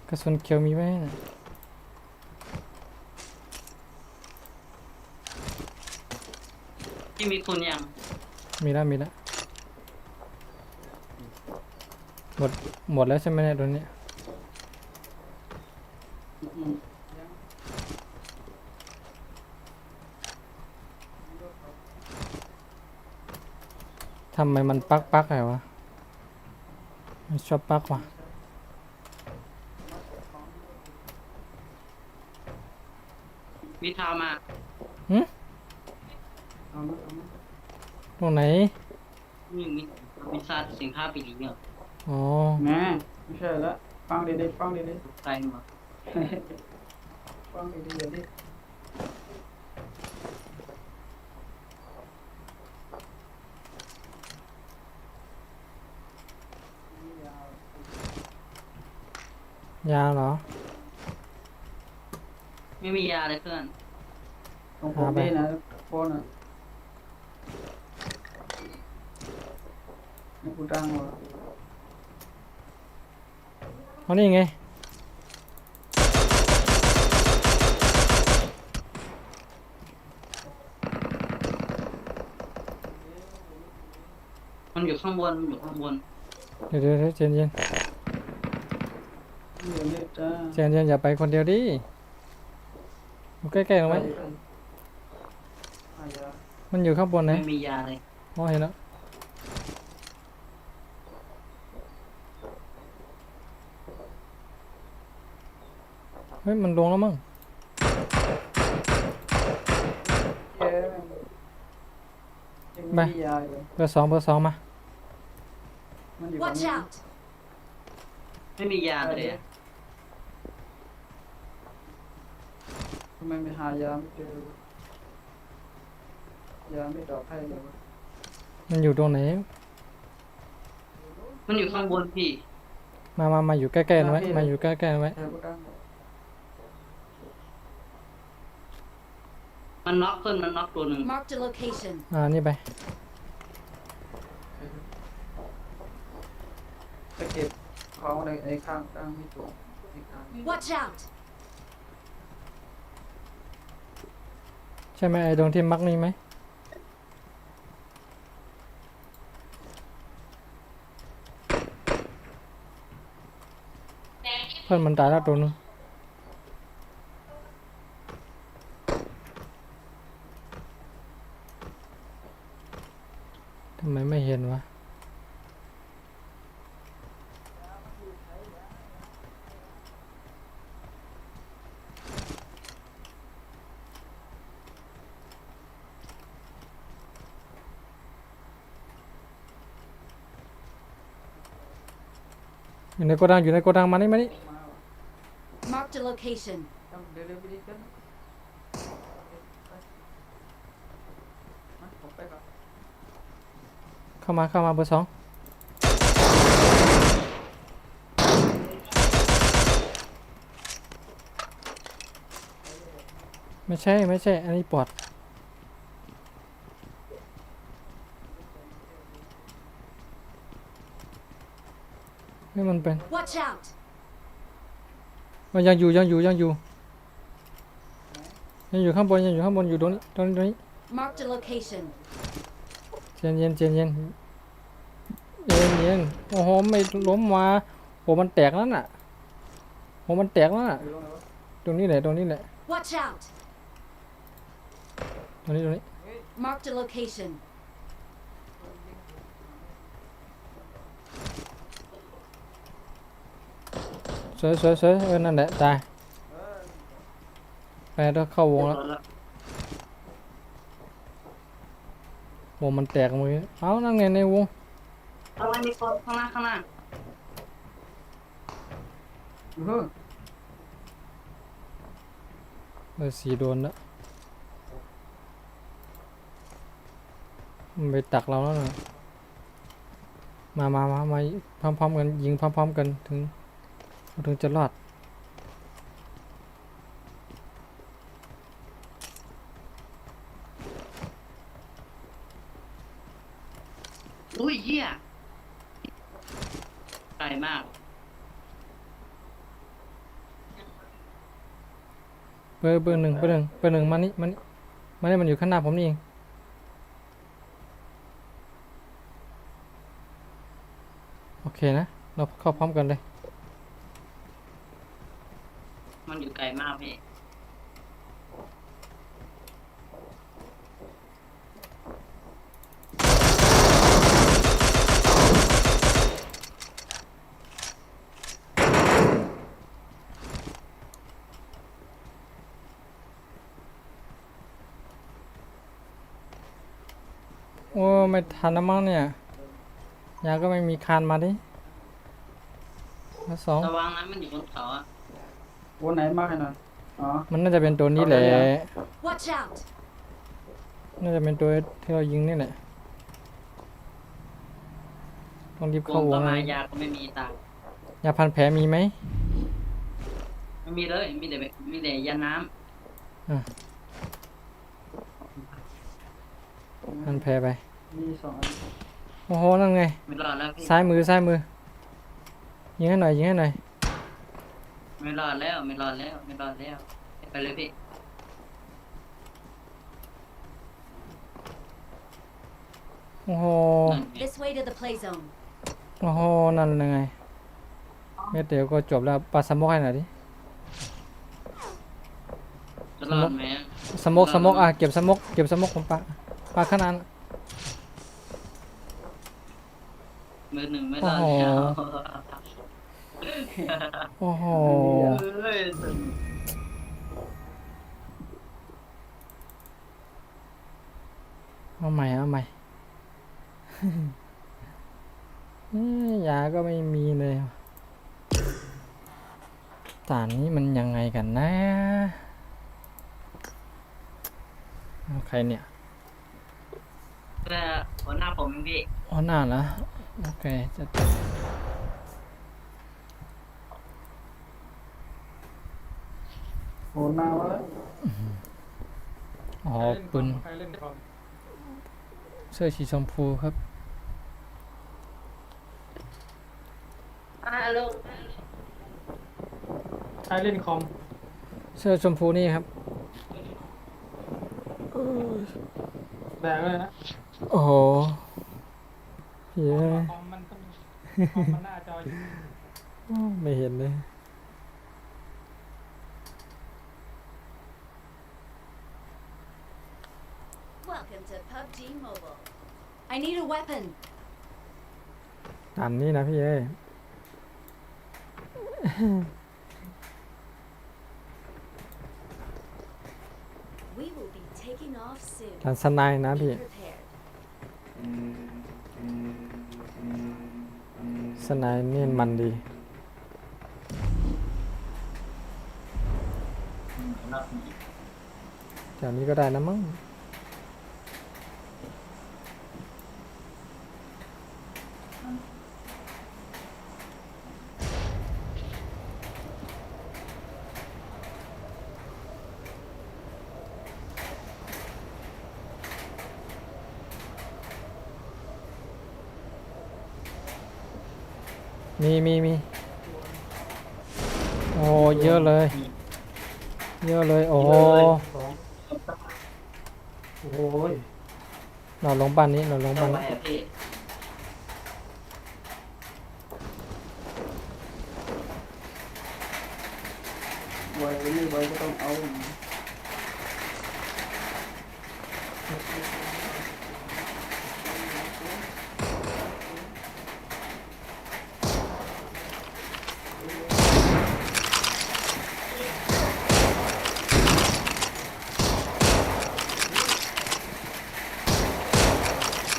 S1: กระสุนเขียวมีไหมน่ะ
S6: พี่มีคุณยัง
S1: มีแล้วหมดแล้วใช่ไหมเนี่ยตัวเนี้ย
S6: อืม
S1: ทำไมมันปักอะไรวะมันชอบปักว่ะ
S6: มีทามา
S1: หึ
S6: เอามาเอามา
S1: ตรงไหน
S6: มีซาดสินค้าปีนี้เหรอ
S1: อ๋อ
S3: แม่ไม่ใช่ละฟังดีๆฟังดี
S6: ตกใจหมด
S3: ๆฟังดีๆอย่าดิ
S1: ยาเหรอ
S6: ไม่มียาเลยเพื่อน
S3: ตรงผมดีนะโฟนอ่ะนี่กูตั้งวะ
S1: เอานี่ไง
S6: มันอยู่ข้างบนมันอยู่ข้างบน
S1: เดี๋ยวเย็น
S3: เดี๋ยวนี้จ้า
S1: เย็นอย่าไปคนเดียวดิอยู่ใกล้ๆตรงไหม
S3: อายา
S1: มันอยู่ข้างบนไหน
S6: ไม่มียาเลย
S1: อ๋อเห็นแล้วเฮ้ยมันลงแล้วมั้ง
S3: เย้ยังมียาอยู่
S1: เบอร์สองมา
S3: มันอยู่
S4: Watch
S3: ฝั่ง
S4: out!
S6: ไม่มียาเลยอะ
S3: ทำไมไม่หายาไม่เจอยาไม่ดอกให้เลยวะ
S1: มันอยู่ตรงไหน
S6: มันอยู่ข้างบนพี่
S1: มาอยู่ใกล้ๆไว้มาอยู่ใกล้ๆไว้
S3: เดี๋ยวกูตั้ง
S6: มันน็อกเพื่อนมันน็อกตัวหนึ่ง
S4: Marked a location.
S1: นี่ไป
S3: ไปเก็บของในไอ้ข้างตั้งไม่ถูกไอ้ข้าง
S4: Watch out!
S1: ใช่ไหมไอ้ตรงที่มักนี่ไหมเพื่อนมันตายแล้วตัวนึงทำไมไม่เห็นวะอยู่ในโกดังมานี่
S4: Marked a location.
S3: ต้องเร็วๆไปดิกันมาผมไปก่อน
S1: เข้ามาเบอร์สองไม่ใช่อันนี้ปอดนี่มันเป็น
S4: Watch out!
S1: มันยังอยู่ข้างบนอยู่ตรงนี้
S4: Marked a location.
S1: เย็นโอ้โหไม่ล้มมาโหมันแตกแล้วน่ะ
S3: อยู่ตรงไหนวะ
S1: ตรงนี้แหละ
S4: Watch out!
S1: ตรงนี้
S4: Marked a location.
S1: สวยนั่นแหละตายไปแล้วเข้าวงแล้ววงมันแตกมือเอ้านั่นไงในวง
S6: ข้างล่างมีคนข้างล่าง
S3: เฮ้ย
S1: เบอร์สี่โดนแล้วมันไปตักเราแล้วนะมาพร้อมๆกันยิงพร้อมๆกันถึงจะรอด
S6: อุ้ยเหี้ยไกลมาก
S1: เบอร์หนึ่งมานี่มันอยู่ข้างหน้าผมนี่เองโอเคนะเราเข้าพร้อมกันเลย
S6: มันอยู่ไกลมากพี่
S1: ไม่ทันแล้วมั้งเนี่ยยาก็ไม่มีคานมาดิแล้วสอง
S6: ระวังนะมันอยู่บนเขาอ่ะ
S3: โอ้ไหนมากหน่อยอ๋อ
S1: มันน่าจะเป็นตัวนี้แหละ
S4: Watch out!
S1: น่าจะเป็นตัวที่เรายิงนี่แหละต้องรีบ
S6: ว
S1: เข้าง ว
S6: ก็
S1: ง
S6: มา
S1: นะ
S6: ยาก็ไม่มีตังค์
S1: ยาพันแผลมีไหม
S6: ไม่มีเลยมีแต่ยาน้
S1: พันแผลไป
S3: มี2 อัน
S1: โอ้โหนั่นไง
S6: ำไม่รอดแล้วพี่
S1: ซ้ายมือยิงให้หน่อยยิงให้หน่อย
S6: ไม่รอดแล้วไม่รอดแล้วไม่รอดแล้วไปเลยพี่
S1: โอ้โห
S6: นั่นไง
S4: This way to the play zone.
S1: โอ้โหนั่นยังไงเม็ดเดียวก็จบแล้วปาสโมกให้หน่อยดิ
S6: จะรอดไหม
S1: สโมกอ่ะเก็บสโมกของปาขนาด
S6: มือหนึ่งไม่รอดแล้ว
S1: โอ้โห
S6: เฮ้ย
S1: เอาใหม่ยาก็ไม่มีเลยด่านนี้มันยังไงกันนะเอาใครเนี่ย
S6: แต่หัวหน้าผมเองพี่
S1: อ๋อหน้านะโอเคจะ
S3: โอ้หน้าวะ
S1: อ๋อปืน
S3: ใครเล่นคอม
S1: เสื้อสีชมพูครับ
S2: ลูก
S3: ใครเล่นคอม
S1: เสื้อชมพูนี่ครับ
S3: แดงเลยนะ
S1: โอ้โหเหี้ย
S3: คอมมันต้องคอมมันหน้าจออยู่
S1: ไม่เห็นเลย
S4: Welcome to PUBG Mobile. I need a weapon.
S1: ด่านนี้นะพี่เอ้ย
S4: We will be taking off soon.
S1: ด่านสไนด์นะ
S4: Be
S1: พี่
S4: prepared.
S1: สไนด์นี่มันดี
S6: รอบนี้
S1: แถวนี้ก็ได้นะมั้งมีโอ้เยอะเลย โอ้โห
S3: โอ้ย
S1: เราลงบ้านนี้
S6: ต่อไปอะพี่
S3: ไว้ไม่ไว้ก็ต้องเอา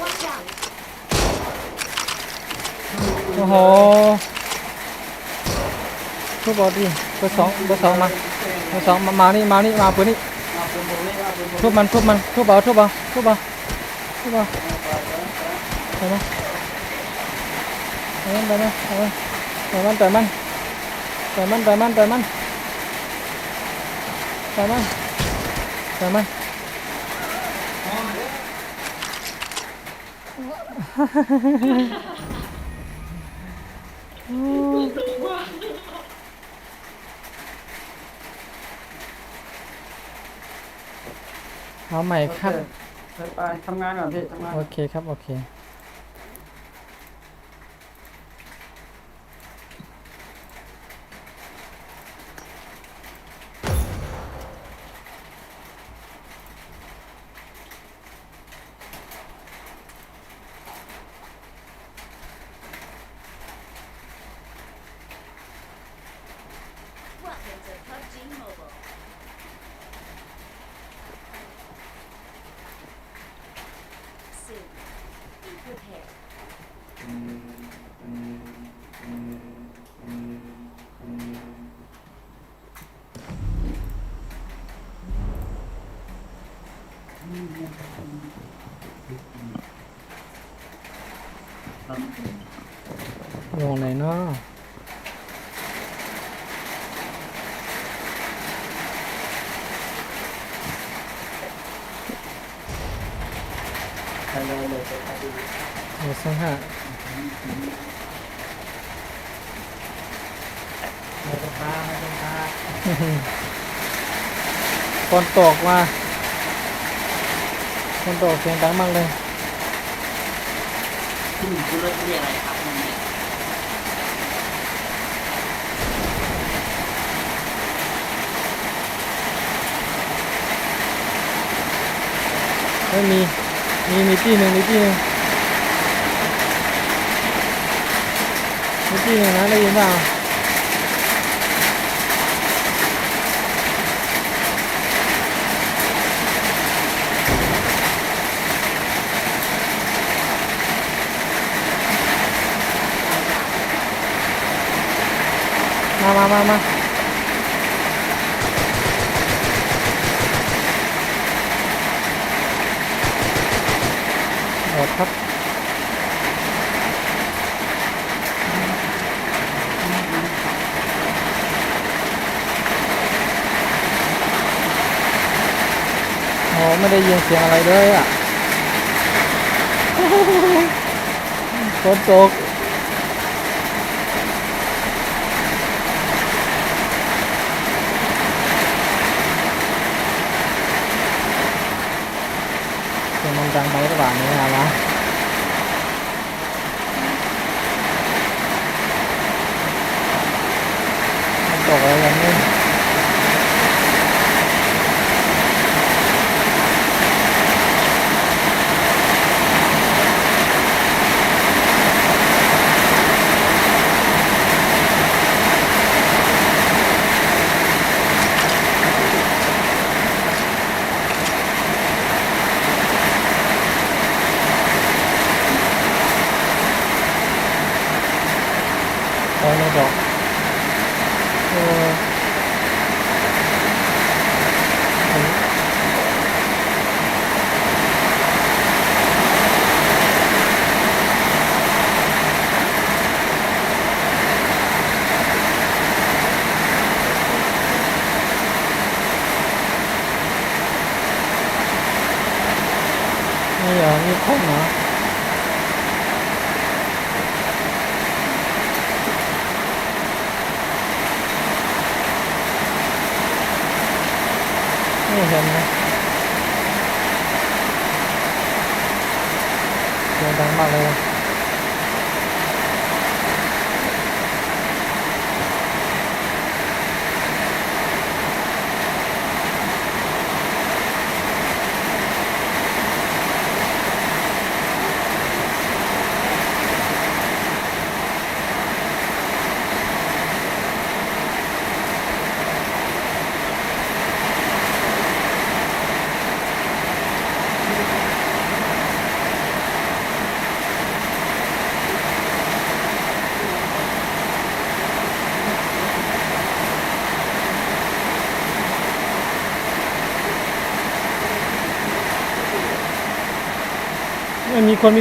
S4: Watch out!
S1: โอ้โหทุบบอดีเบอร์สองมาเบอร์สองมานี่มาปืนนี่
S3: เอาเป็นผมนี่เอาเป็นผม
S1: ทุบมันทุบเบาไปมั้ยต่อยมัน เอาใหม่ครับ
S3: ไปทำงานก่อนพี่ทำงาน
S1: โอเคครับ โอเค
S4: Welcome to PUBG Mobile. Soon. prepared.
S1: วงไหนเนาะ
S6: ทางเราเลยไปดู
S1: โอ้สังหะ
S6: ไม่ต้องพาไม่ต้องพา
S1: ฝนตกมาฝนตกเสียงดังมากเลย
S6: ที่หนึ่งคือรถเรียกอะไรครับมันเนี่ย
S1: ไม่มีมีที่หนึ่งมีที่หนึ่งนะได้ยินเปล่ามาหมดครับโอ้ไม่ได้ยินเสียงอะไรเลยอ่ะ ฝนตกเสียงมันดังไปหรือเปล่าเนี่ยนะวะมันตกอะไรอย่างนี้ไม่บอกเออนี่เหรอนี่คนเหรอไม่เห็นนะเสียงดังมากเลยมีคน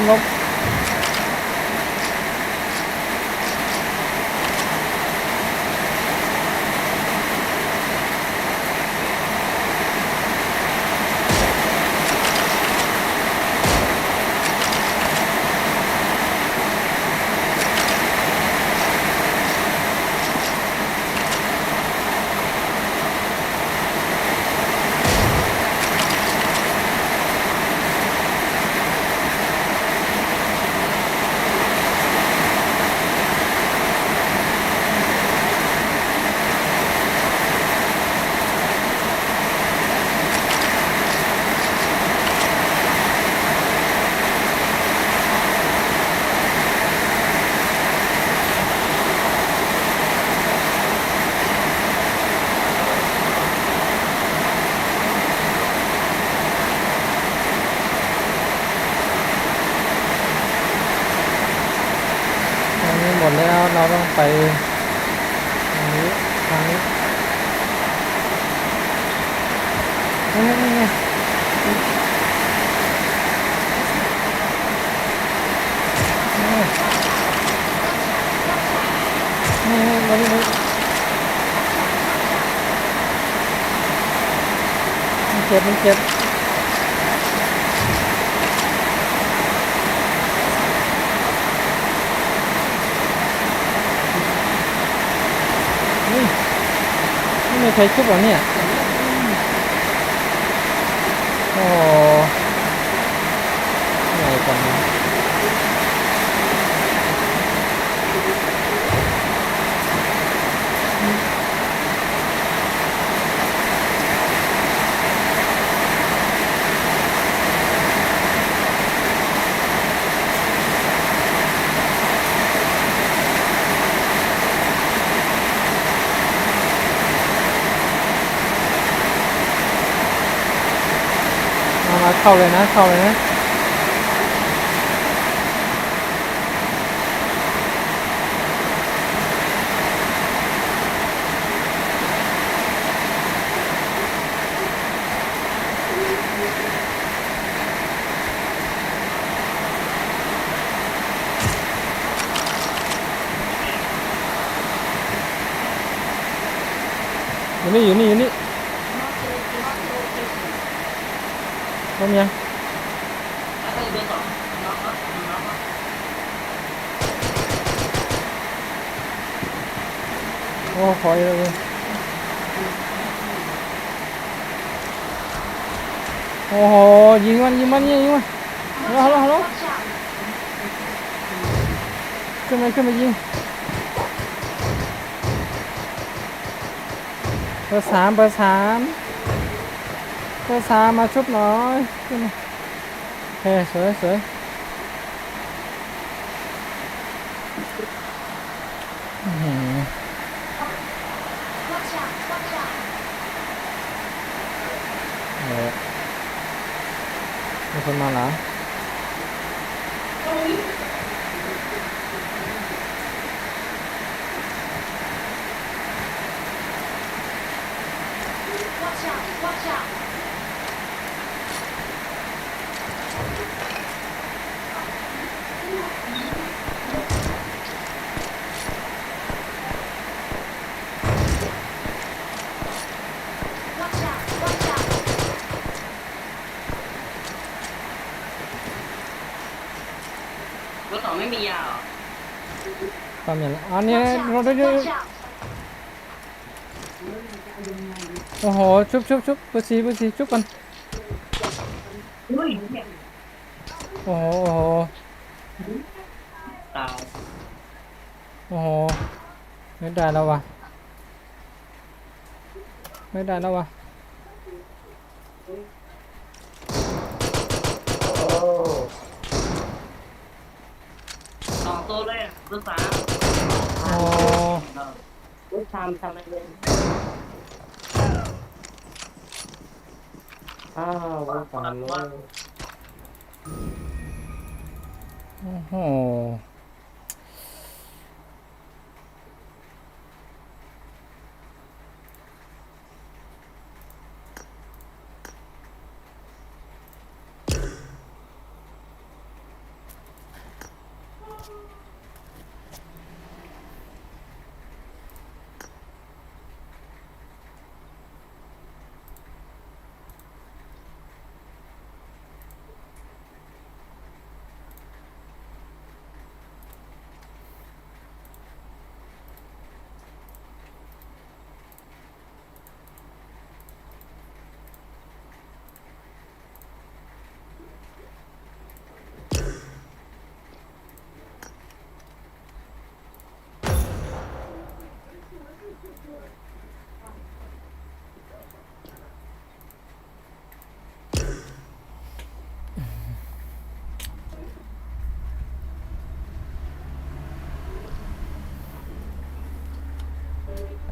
S1: ล้ม นี้หมดแล้วเราต้องไปทางนี้ทางนี้นี่มานี่มันเจ็บนี่ไม่มีใครชุบหรอเนี่ยโอ้เหนื่อยจังนะมาเข้าเลยนะเข้าเลยนะอยู่นี่พร้อมยังโอ้ขอเยอะเลยโอ้โหยิงมันฮัลโหลขึ้นมายิงเบอร์สามมาชุบหน่อยขึ้นมาโอเคสวยอื้อหือมีคนมาเหรอ
S6: รถต่อไม่มียาเหรอ
S1: ความอย่างอันนี้เราได้โอ้โหชุบเบอร์สี่ชุบกันโอ้โห
S6: ตาย
S1: โอ้โหไม่ได้แล้ววะ
S6: สองตัวเลยรถสาม
S1: โอ้
S6: รถสามทำอะไรเลยรถสามเลย
S1: โห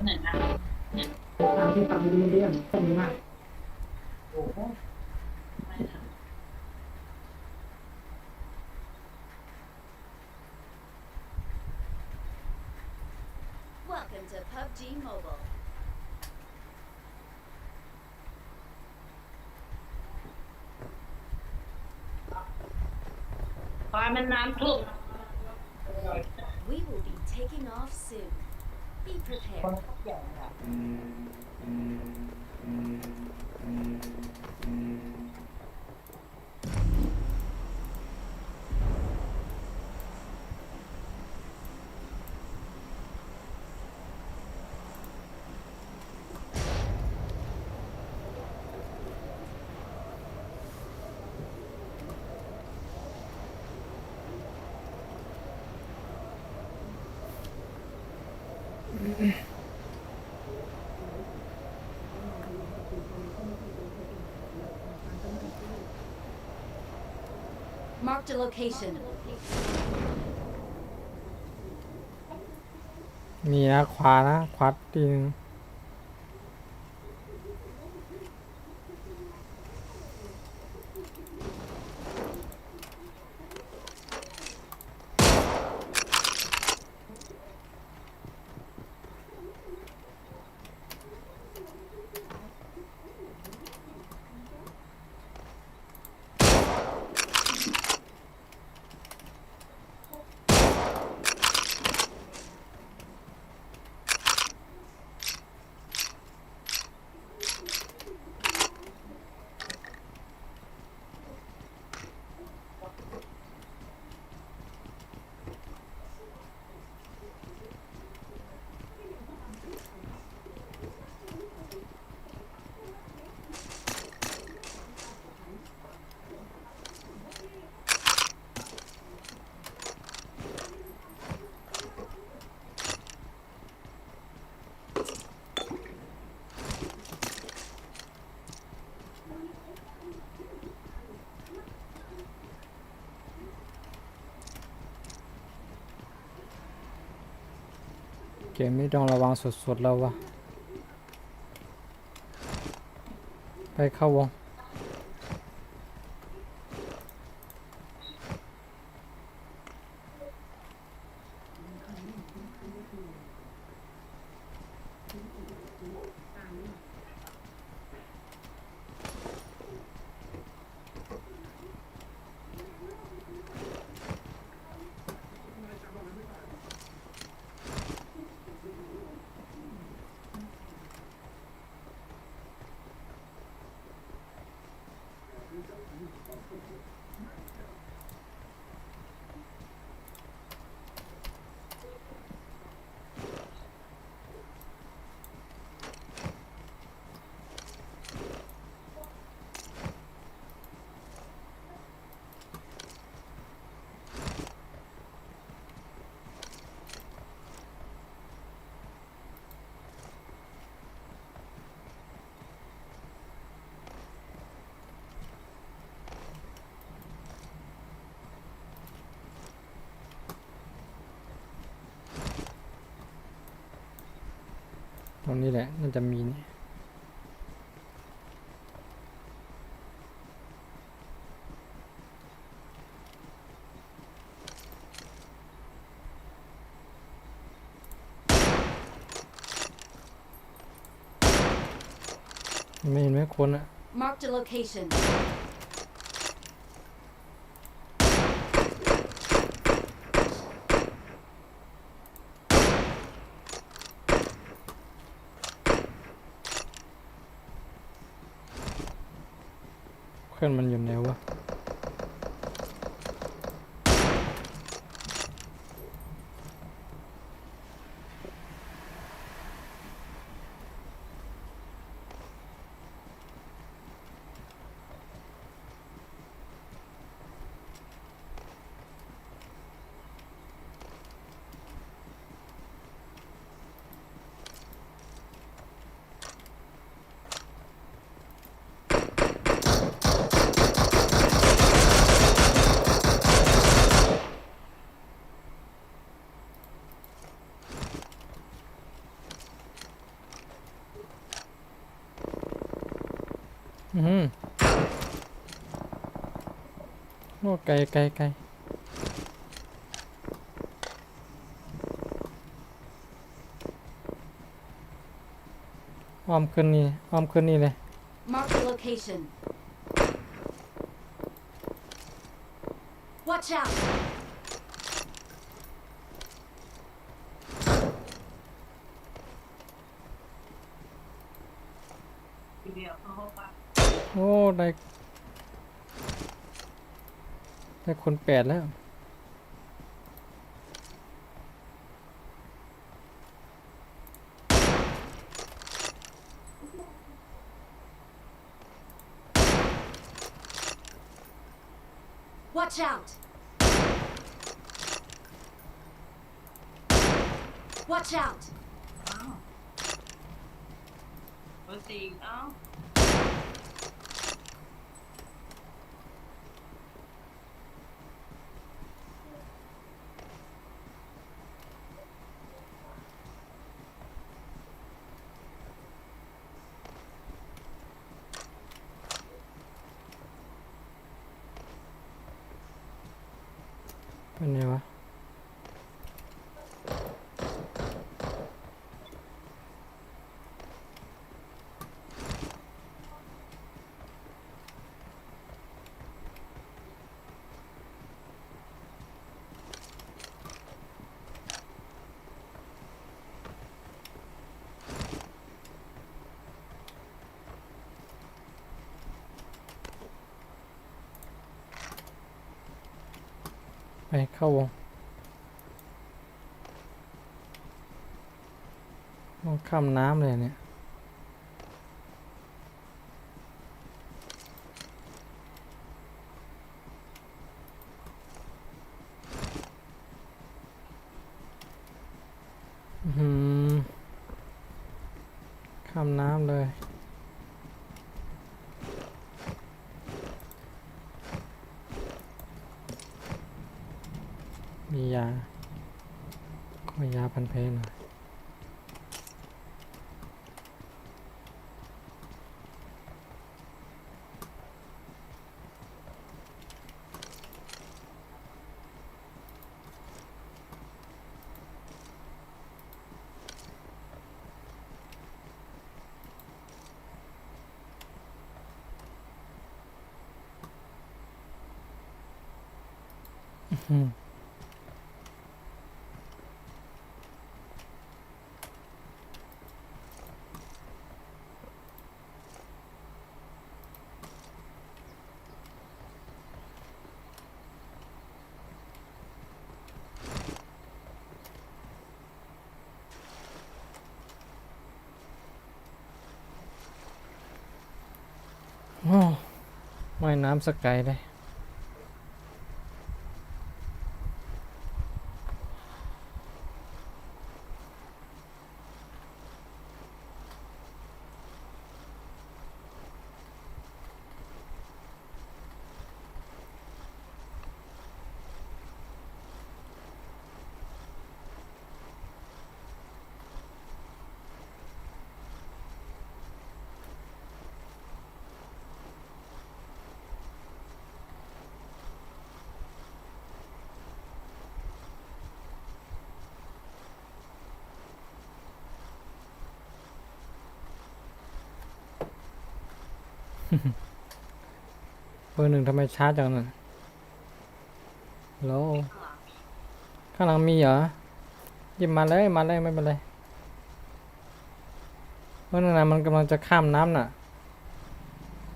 S6: ไหนนะตามที่ฟังดูเรื่องต้นมากโอ้โห
S4: to PUBG Mobile.
S2: ปลามันน้ำท่วม
S4: We will be taking off soon. Be prepared. 'Marked a location.
S1: มีนะขวานะขวาทีนึง เกมนี้ต้องระวังสุดๆแล้ววะไปเข้าวงตรงนี้แหละน่าจะมีนี่ไม่เห็นไหมคนอะ
S4: Marked a location.
S1: เพื่อนมันอยู่ไหนวะโอ้ไกลไกลไกล อ้อมขึ้นนี่อ้อมขึ้นนี่เลย
S4: Mark the location. Watch out!
S1: โอ้ได้คนแปดแล้ว
S4: Watch out! Watch out!
S7: เบอร์สี่เอ้า
S1: เป็นไงวะไปเข้าวงต้องข้ามน้ำเลยเนี่ยอื้อหือข้ามน้ำเลย มียาขอยาพันเพหน่อยอืมโอ้ว่ายน้ำสกไกลเลยเบอร์หนึ่งทำไมช้าจังน่ะแล้วข้างหลังมีเหรอหยิบมาเลยไม่เป็นไรเบอร์หนึ่งนะมันกำลังจะข้ามน้ำน่ะ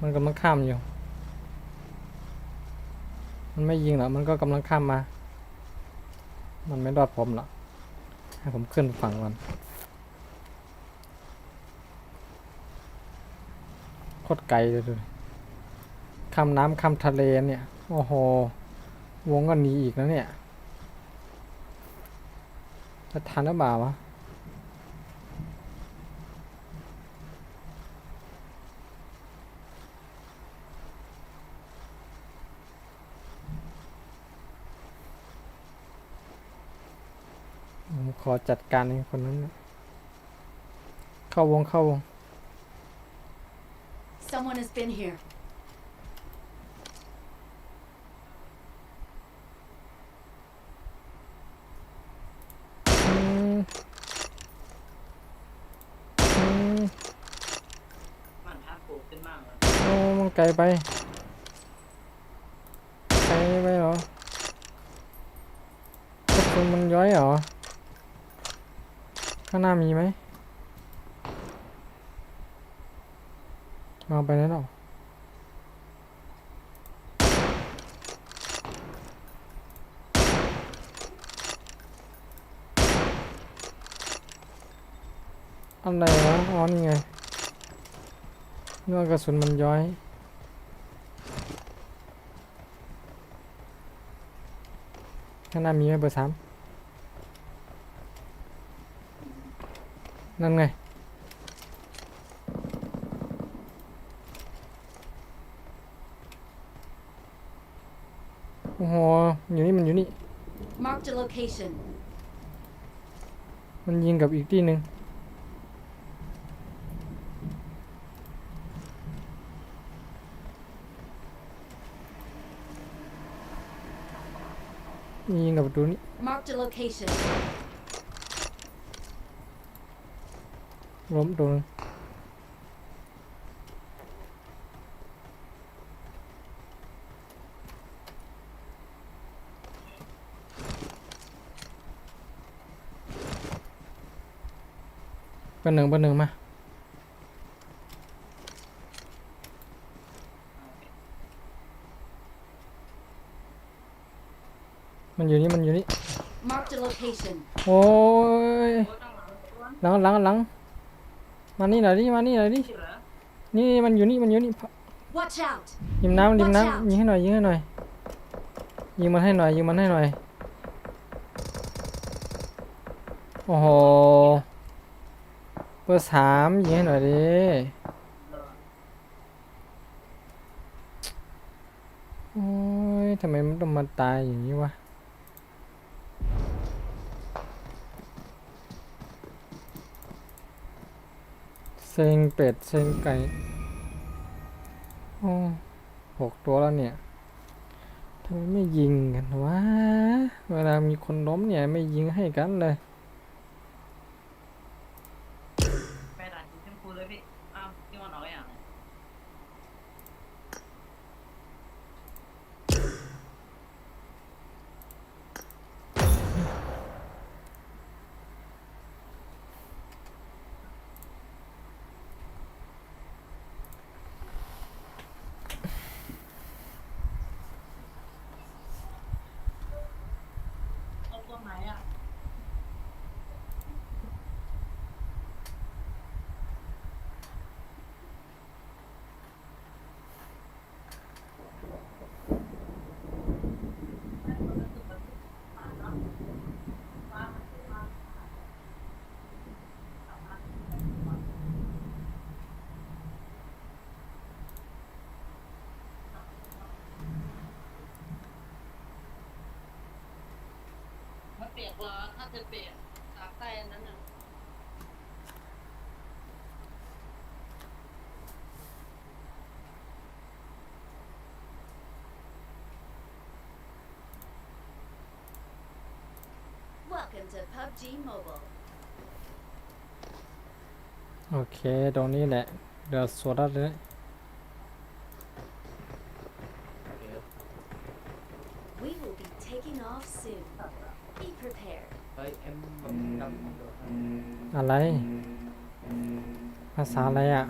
S1: มันกำลังข้ามอยู่มันไม่ยิงหรอกมันก็กำลังข้ามมามันไม่รอดผมหรอกให้ผมขึ้นฝั่งก่อนโคตรไกลเลยดูดิข้ามน้ำข้ามทะเลเนี่ยโอ้โหวงก็หนีอีกแล้วเนี่ยจะทันหรือเปล่าวะผมขอจัดการไอ้คนนั้นนะเข้าวง
S4: Someone has been here.
S1: อืม ไกลไปไกลไปเหรอ กระสุนมันย้อยเหรอ ข้างหน้ามีไหมมาไปแล้วหรออะไรวะอ๋อนี่ไงนึกว่ากระสุนมันย้อย ข้างหน้ามีไหมเบอร์3นั่นไง โอ้โห อยู่นี่มันอยู่นี่
S4: Marked a location.
S1: มันยิงกับอีกที่หนึ่งยิงกับประตูนี้
S4: Marked a location.
S1: ล้มตัวหนึงเบอร์หนึ่งมา มันอยู่นี่
S4: Marked a location.
S1: โอ้ย
S7: โอ้ต้องหลังตัว
S1: หลังมานี่หน่อยดิ
S7: ที่เหรอ
S1: นี่มันอยู่นี่
S4: Watch out!
S1: ริมน้ำยิงให้หน่อย ยิงมันให้หน่อย โอ้โห เบอร์3ยิงให้หน่อยดิ โอ้ย ทำไมมันต้องมาตายอย่างนี้วะ เซ็งเป็ด เซ็งไก่ โอ้6 ตัวแล้วเนี่ย ทำไมไม่ยิงกันวะ เวลามีคนล้มเนี่ยไม่ยิงให้กันเลย
S7: ไปด่านสีชมพูเลยพี่อ้าวพี่วันออกอย่างไร เอาตัวไหนอ่ะ ไม่เปียกหรอถ้าจะเปียกตากใต้อันนั้นน่ะ
S4: Welcome to PUBG Mobile.
S1: โอเค ตรงนี้แหละ เดี๋ยวสวดแล้วเลย
S4: We will be taking off soon. Be prepared.
S6: เฮ้ยเอ็มดำโดน
S1: อะไร ภาษาอะไรอ่ะ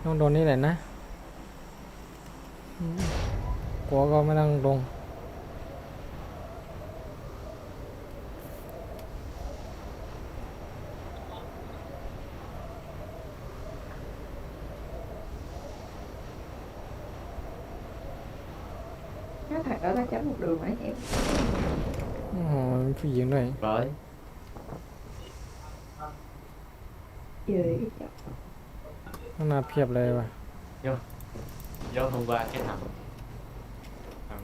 S1: ต้องโดนนี่แหละนะกลัวก็ไม่ต้องลง
S2: Nó thật ở ta chấm một đường phải em.
S1: โอ้โหมีผู้หญิงด้วย
S6: ร้อย
S2: Về cái chọc.
S1: ข้างหน้าเพียบเลยว่ะ
S6: do hôm qua cái thằng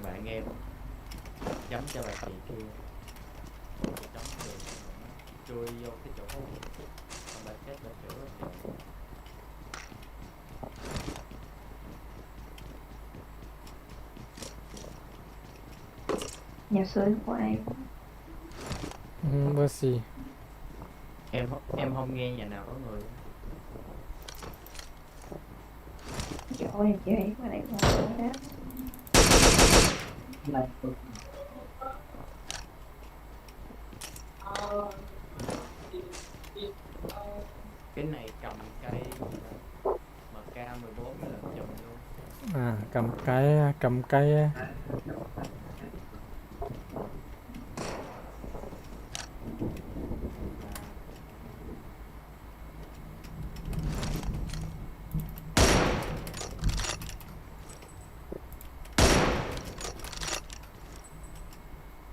S6: bạn em chấm cho bà chị kia chấm được chui vô cái chỗ còn bà chết bà chữa rồi.
S2: Nhà sưởi của ai?
S1: เบอร์ 4
S6: em không nghe nhà nào có người
S2: Ôi chị mà lại ngồi đó.
S3: อะไรตัว
S6: cái này cầm cây MK14 là chùm luôn.
S1: กำไกกำไก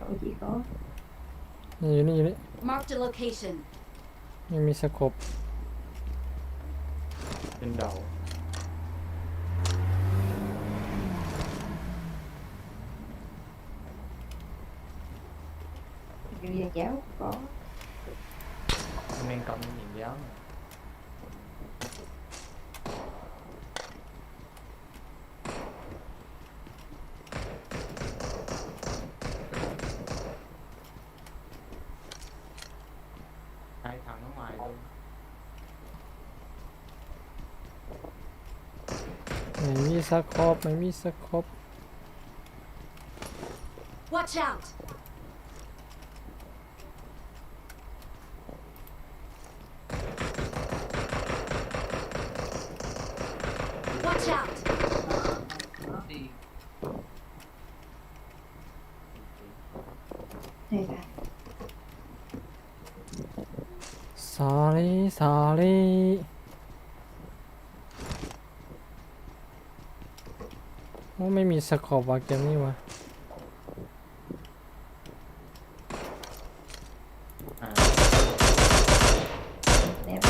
S2: Ôi chị có
S1: นี่อยู่นี่อยู่นี่
S4: Marked a location.
S1: นี่มีสโคป
S6: trên đầu.
S2: Dù giờ cháu có
S6: Men công nhìn giáo này. Hai thằng ở ngoài luôn.
S1: ไม่มีสโคปไม่มีสโคป
S4: Watch out! Watch out!
S7: ดี
S2: này là
S1: sorry sorry โอ้ไม่มีสโคปว่ะเกมนี้วะ
S6: À,
S2: đẹp.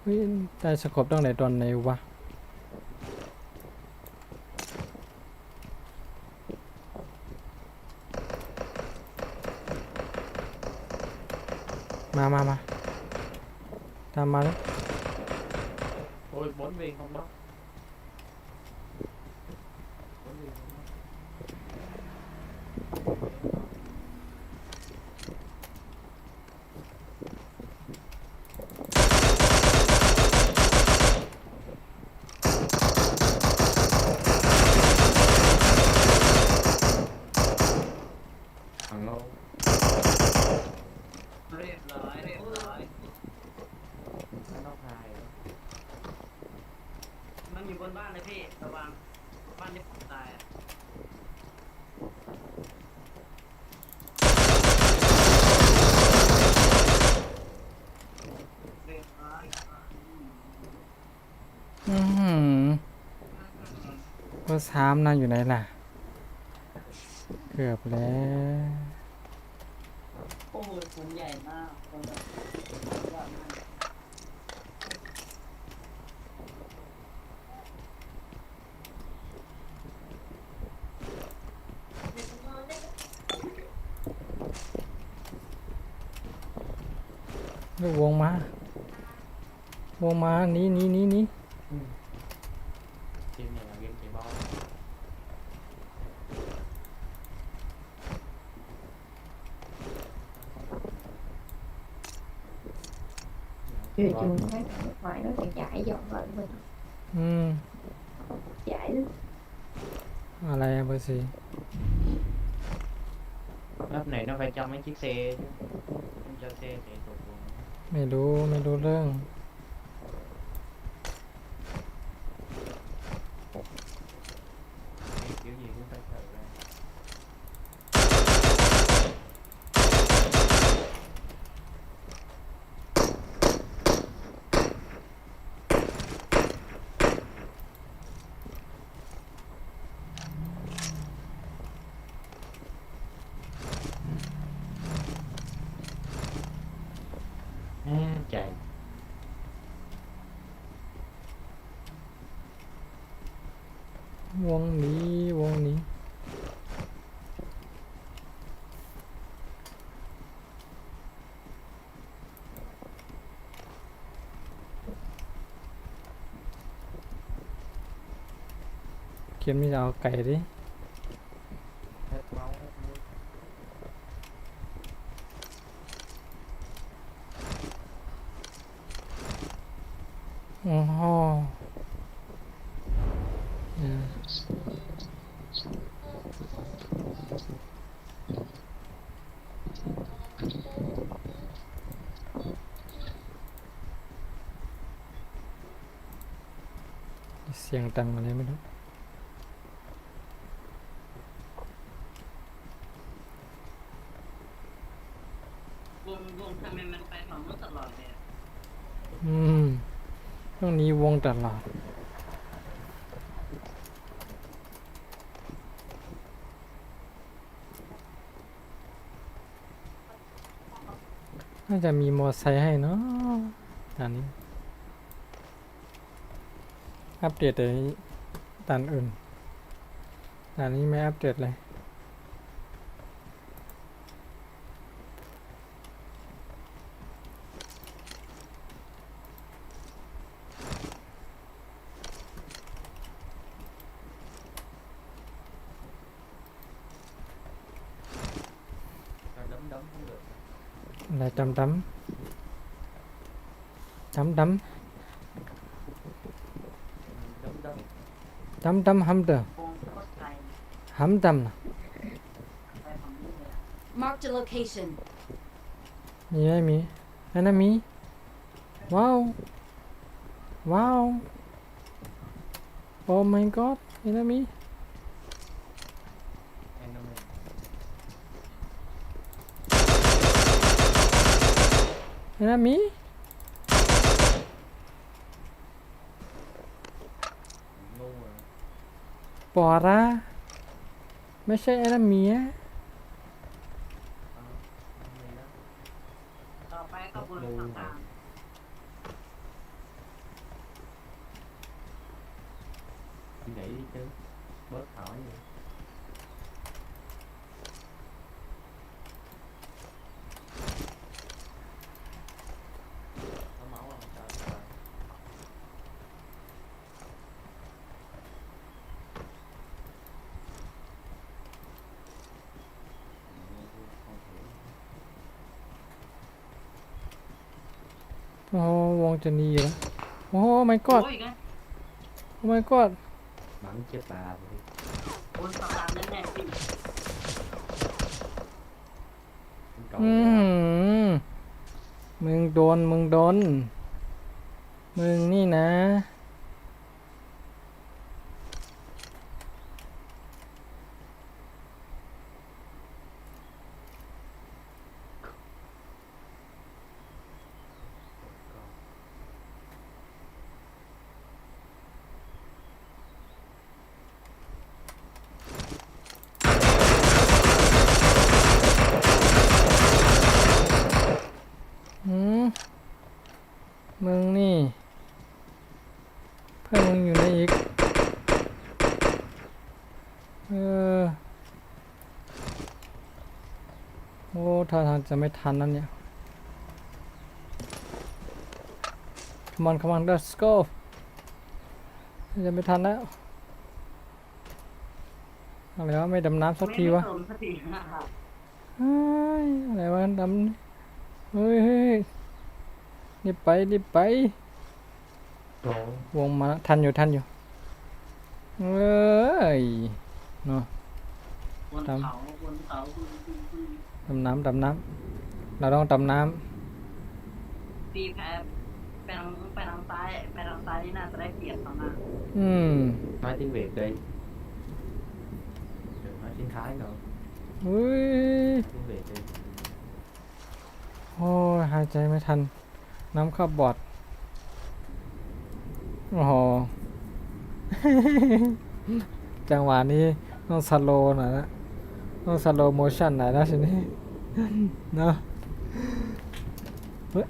S1: เฮ้ยได้สโคปตั้งไหนตอนไหนวะมาตามมาแล้ว
S6: ôi 4 viên không đó. 4 viên không đó. ทางโน้น
S7: เรียบร้อยเรียบร้อย
S6: nó nóc hai rồi.
S7: มันอยู่บนบ้านเลยพี่ระวังบ้านที่ผมตายอ่ะเรียบร้อย
S1: อือหือเบอร์สามน่าอยู่ไหนล่ะ เกือบแล้ว
S7: โอ้โหผมใหญ่มากผมแบบว่ามัน
S1: เฮ้ยวงมาวงมาหนี่
S6: Team này là game chạy bom.
S2: Chưa chung cái ngoài nó còn chạy dọn lại mình
S1: อืม
S2: chạy đó.
S1: อะไรอะเบอร์สี่
S6: Lớp này nó phải trong mấy chiếc xe chứ. Không cho xe chạy tụt luôn.
S1: ไม่รู้เรื่อง
S6: Kiểu gì cũng phải thử ra. Chạy.
S1: วงนี้เกมนี้จะเอาไก่ดิ
S6: Hết máu hết nước.
S1: เสียงดังอะไรไม่รู้
S7: วงทำไมมันไปฝั่งนู้นตลอดเลยอะ
S1: ช่วงนี้วงตลอดน่าจะมีมอไซค์ให้เนาะอันนี้ อัปเดตแต่ด่านอื่นด่านนี้ไม่อัปเดตเลย
S6: đấm đấm không được
S1: อะไรดำดำดำด
S6: đấm đấm
S1: ำดำดำหำเดอ
S7: วงโคตรไกล
S1: หำดำนะ
S7: ไปฝั่งนู้นเลยอะ
S4: Marked a location.
S1: มีไหมมีอันนั้นมีว้าวว้าวโอ้ my god อันนั้นมี
S6: enemy
S1: อันนั้นมี
S6: ngu rồi
S1: ปอระไม่ใช่อันนั้นมีอะ
S6: enemy đó
S7: ต่อไปก็บน
S6: ngu
S7: ฝั่ง
S6: rồi
S7: กลาง
S6: nghĩ đi chứ bớt hỏi vậy có máu không trời trời không hiểu
S1: โอ้โหวงจะหนีอยู่แล้วโอ้ my god
S7: โอ้ยไง
S1: โอ้ my god
S6: bắn chết bà rồi đi
S7: บนฝั่งกลางนั่นแน่จริง
S6: cậu
S1: อืมมึงโดนมึงโดนมึงนี่นะ อืมมึงนี่เพื่อนมึงอยู่ไหนอีกโอ้ท่าทางจะไม่ทันนั่นเนี่ย come on come on let's go จะไม่ทันแล้วอะไรวะไม่ดำน้ำสักทีวะ
S7: ไม่สนสักที
S1: เฮ้ยอะไรวะดำเฮ้ยเฮ้ยรีบไปรีบไป
S6: Trời
S1: วงมาแล้วทันอยู่ทันอยู่เอ้ยเนาะ
S7: บนเขาบนเขา
S1: ดำน้ำดำน้ำเราต้องดำน้
S7: ตีแพ้ไปทางซ้ายไปทางซ้ายนี่น่าจะได้เปรียบเขานะ
S1: ำ
S6: nói tiếng Việt đi đừng nói tiếng Thái nữa
S1: อุ้ย
S6: nói tiếng Việt đi
S1: โอ้ยหายใจไม่ทัน น้ำเข้าบอดโอ้โห จังหวะนี้ต้องสโลว์หน่อยนะต้องสโลว์โมชั่นหน่อยนะสินี่ เนาะเฮ้ย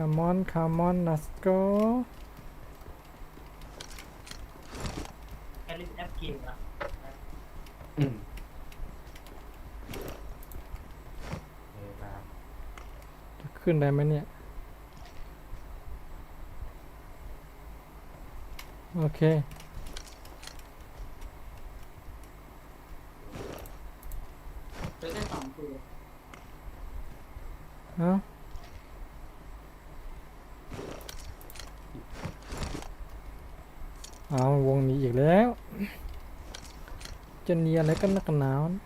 S1: come on come on let's go
S7: แค่เล่นแอปเกมอะ
S6: ừ. Về bà
S1: จะขึ้นได้ไหมเนี่ย โอเค
S7: เจอแค่2 ตัว
S1: เอ้าเอาวงนี้อีกแล้ว จะเนียอะไรกันนักกันหนาวนะ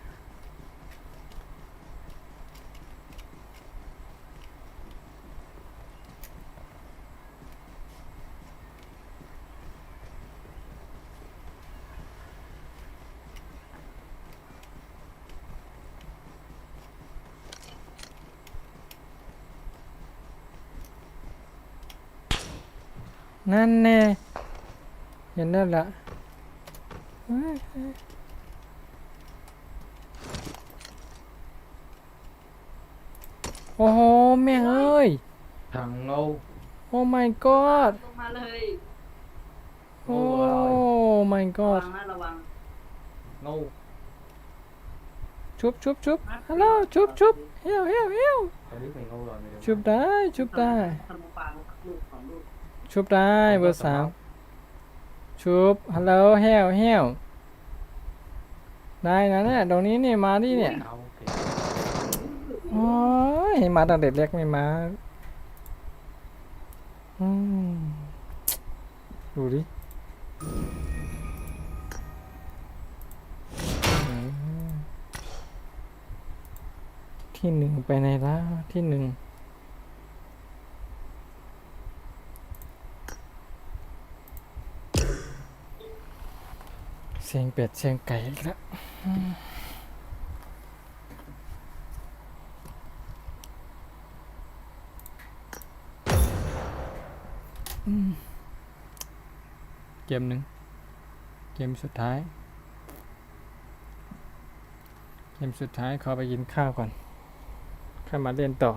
S1: นั่นแน่เห็นแล้วล่ะเฮ้ยโอ้โหแม่งเอ้ย
S6: thằng ngu
S1: โอ้ my god
S7: ลงมาเลย
S1: โอ้ my
S7: ระ
S1: god
S7: วังนะระวัง
S6: ngu
S1: ชุบชุบชุบฮัลโหลชุบชุบเฮียวเฮียวเฮียว
S6: tao biết mày ngu rồi mày đừng
S1: ชุบได้ชุบได้
S7: ธนูปางลูกของลูก
S1: ชุบได้เบอร์สามชุบฮัลโหลเฮียวเฮียวได้นะเนี่ยตรงนี้เนี่ยมาดิเนี่ย
S6: đâu kìa
S1: โอ้ยมาตั้งแต่เล็กไม่มาอืมดูดิอืมที่หนึ่งไปไหนแล้วที่หนึ่งเสียงเป็ดเสียงไก่อีกแล้วเกมหนึ่งเกมสุดท้ายเกมสุดท้ายขอไปกินข้าวก่อนค่อยมาเล่นต่อ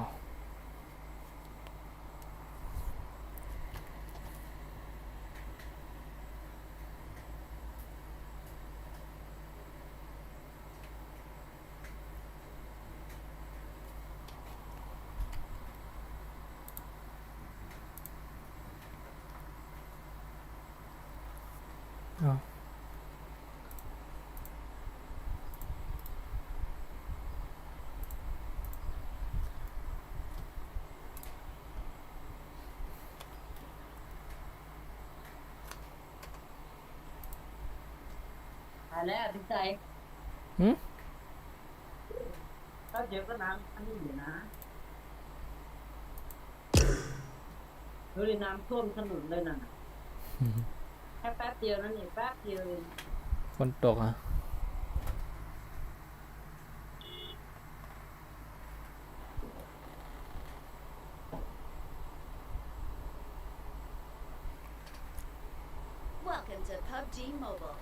S1: เอา
S7: ตายแล้วพี่ใจ
S1: หืม
S7: ถ้าเจอก็น้ำอันนี้อยู่นะดูดิน้ำท่วมถนนเลยน่ะแค่แป๊บเดียวนั่นเองแป๊บเดียวเอง
S1: ฝนตกอ่ะ
S4: Welcome to PUBG Mobile.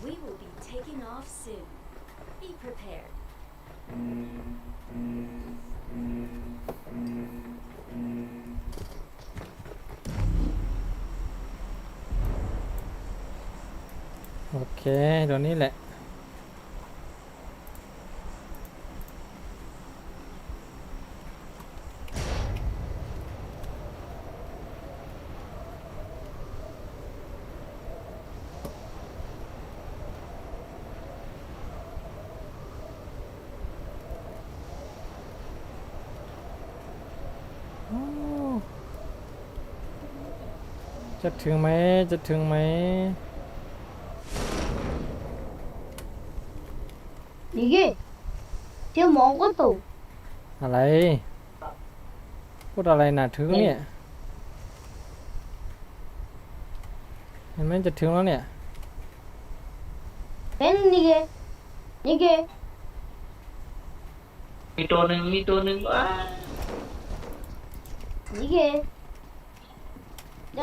S4: We will be taking off soon. Be prepared. โอเคตรงนี้แหละ โอ้จะถึงไหมจะถึงไหม
S2: 이게 지금 아무것도
S1: อะไร พูดอะไรนะถึงเนี่ย เห็นไหมจะถึงแล้วเนี่ย
S2: 된 이게
S7: มีตัวหนึ่งมีตัวหนึ่งว้า
S2: 이게 네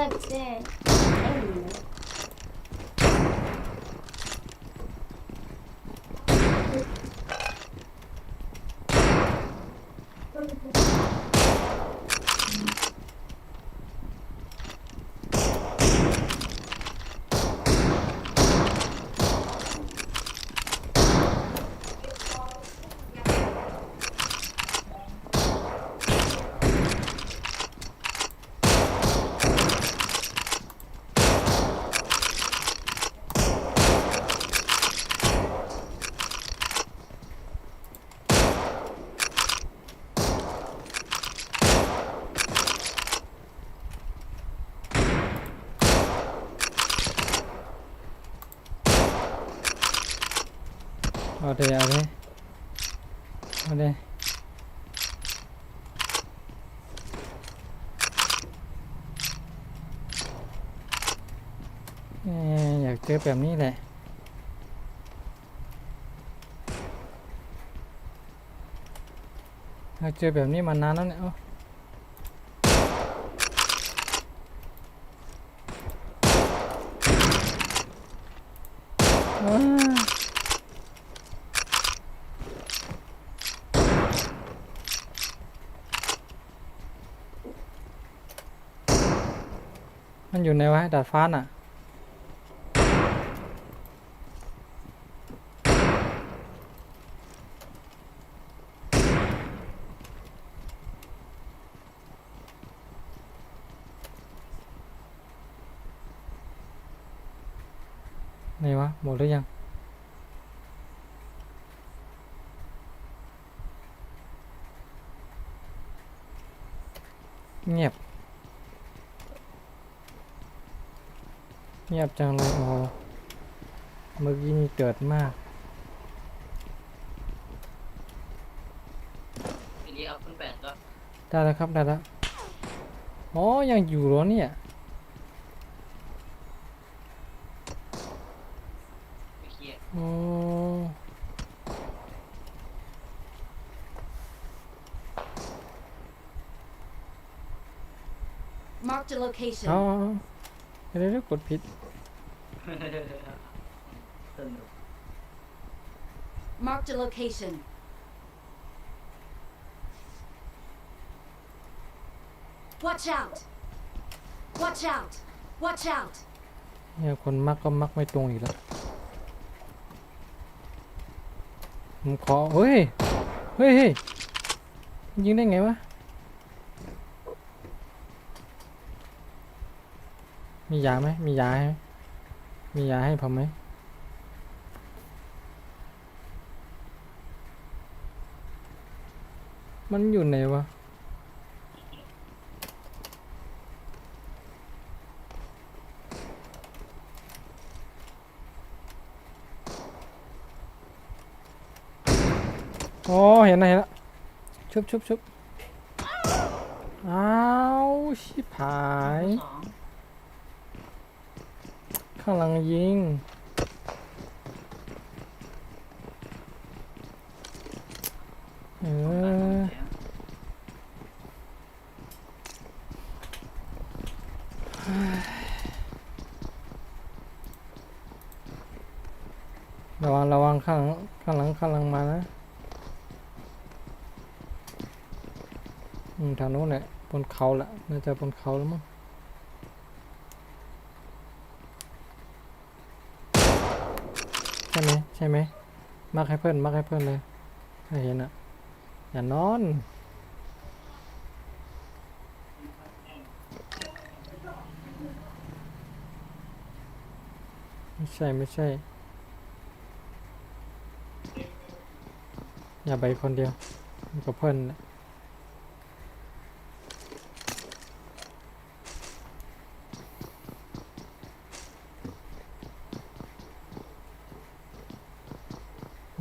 S1: เอาเดี๋ยวเอาดิเอาดิอยากเจอแบบนี้แหละอยากเจอแบบนี้มานานแล้วเนี่ยเอ้าอ้ามันอยู่ในวะดาดฟ้าน่ะไหนวะหมดหรือยังเงียบเงียบจังเลยโอ้โหเมื่อกี้นี่เกิดมาก
S7: ทีนี้เอาคุณแปดก็
S1: ได้แล้วครับได้แล้วอ๋อยังอยู่เหรอเนี่ย
S7: ไม่เครียด
S1: อ๋อ
S4: Marked a location.
S1: เอาเดี๋ยวกดผิด
S7: สนุก
S4: Marked a location. Watch out! Watch out! Watch out!
S1: เนี่ยคนมักก็มักไม่ตรงอีกแล้วผมขอเฮ้ยเฮ้ยเฮ้ยยิงได้ไงวะมียาไหมมียาให้มียาให้ผมไหมมันอยู่ไหนวะโอ้เห็นแล้วเห็นแล้วชุบชุบชุบอ้าวชิบหาย
S7: สอง
S1: ข้างหลังยิงเออระวังระวังข้างหลังมานะทางโน้นแหละบนเขาละน่าจะบนเขาแล้วมั้งใช่ไหมใช่ไหมมักให้เพื่อนเลยถ้าเห็นอ่ะอย่านอนไม่ใช่อย่าไปคนเดียวอยู่กับเพื่อนน่ะ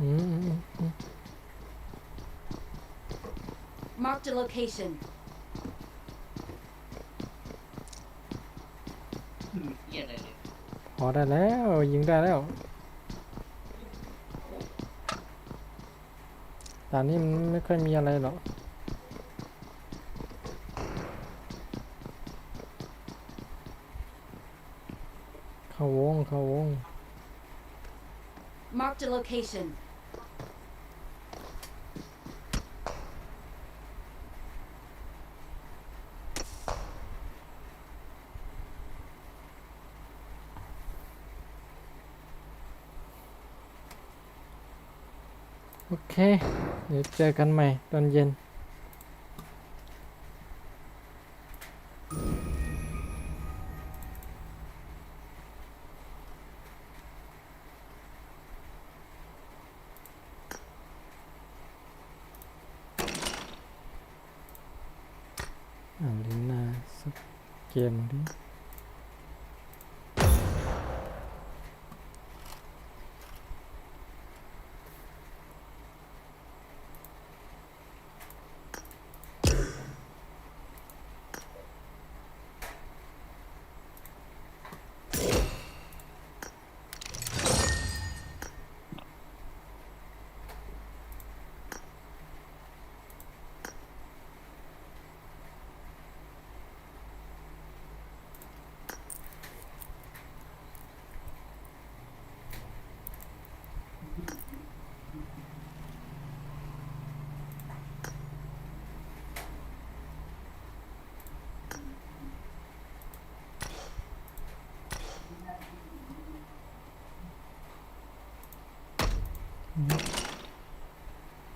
S1: อืม
S4: Marked a location.
S7: เครียดเลย
S1: พอได้แล้วยิงได้แล้วแต่นี่มันไม่ค่อยมีอะไรหรอกเข้าวง
S4: Marked a location.
S1: โอเคเดี๋ยวเจอกันใหม่ตอนเย็นลิน่าสักเกมดิ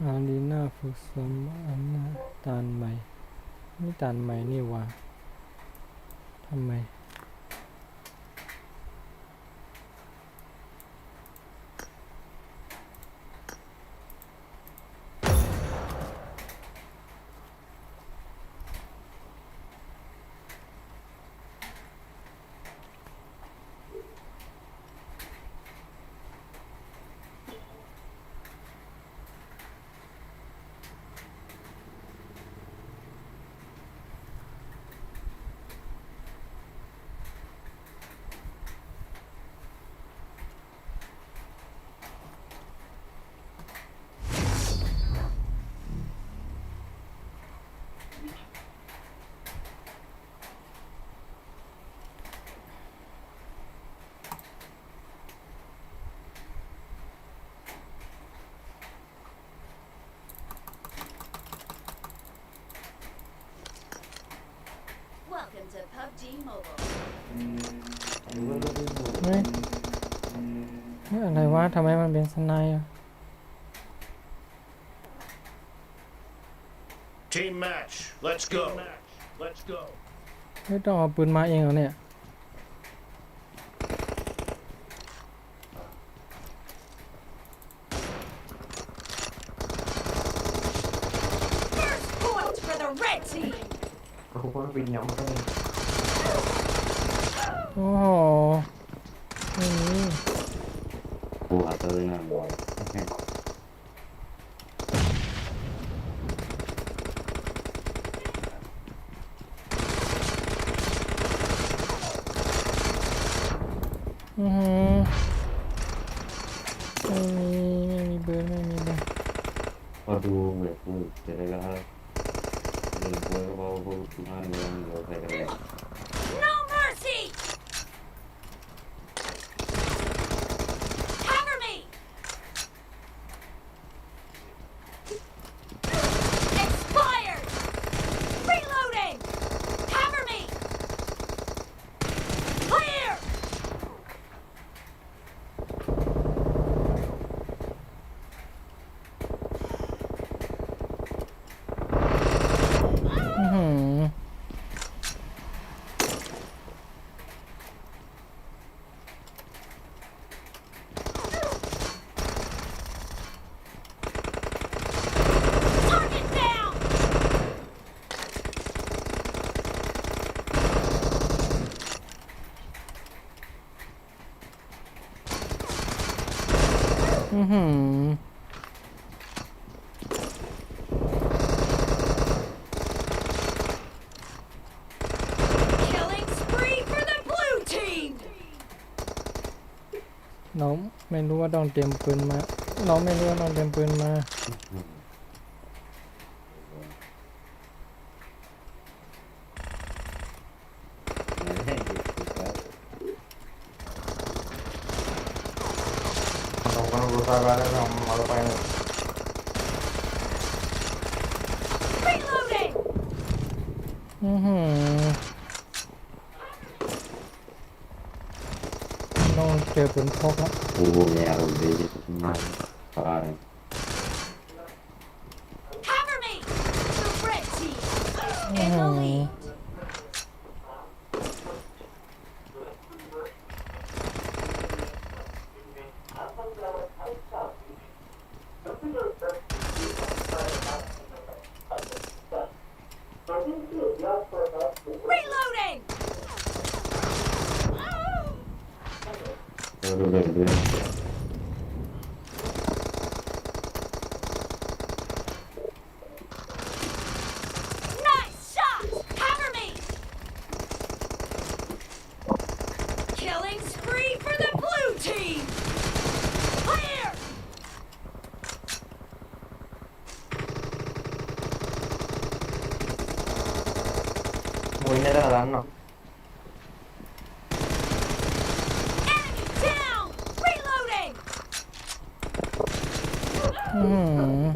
S1: อารีนาฝึกซ้อมอันนาตานใหม่นี่ตานใหม่นี่หว่าทำไม
S4: Welcome to PUBG Mobile.
S1: เฮ้ยอะไรวะทำไมมันเป็นสไนด์อ่ะ
S8: Team match. Let's go. Let's go.
S1: ไม่ต้องเอาปืนมาเองเหรอเนี่ย
S4: First point for the red team.
S3: เขาก็วินยังไม่ได้
S1: โอ้โหไม่มี
S6: กูหาเตยนะบอย
S1: อือหือไม่มีปืนไม่มีเลย
S6: พอดูแบบกูจะได้แล้วเรื่องกูก็บอกกูทุกงานเรื่องเราใส่กันเลย
S4: No mercy. Cover me. Expired. Reloading. Cover me. Clear.
S1: อือหือ
S4: Target down.
S1: อือหือ
S4: Killing spree for the blue team.
S1: เราไม่รู้ว่าต้องเตรียมปืนมา เราไม่รู้ว่าต้องเตรียมปืนมา
S3: ต้องการรู้สาระแล้วมาไปเลย
S4: Reloading.
S1: อือหือต้องเจอปืนพกแล้ว
S6: กูเนี่ยเราดีทุกงานไป
S4: Cover me. The red team is in the lead. Reloading.
S6: เราดูเรื่อย
S4: Nice shot. Cover me. Killing spree for the blue team. Clear.
S3: มวยในร้านเนาะ
S4: Enemy down. Reloading.
S1: อือหือ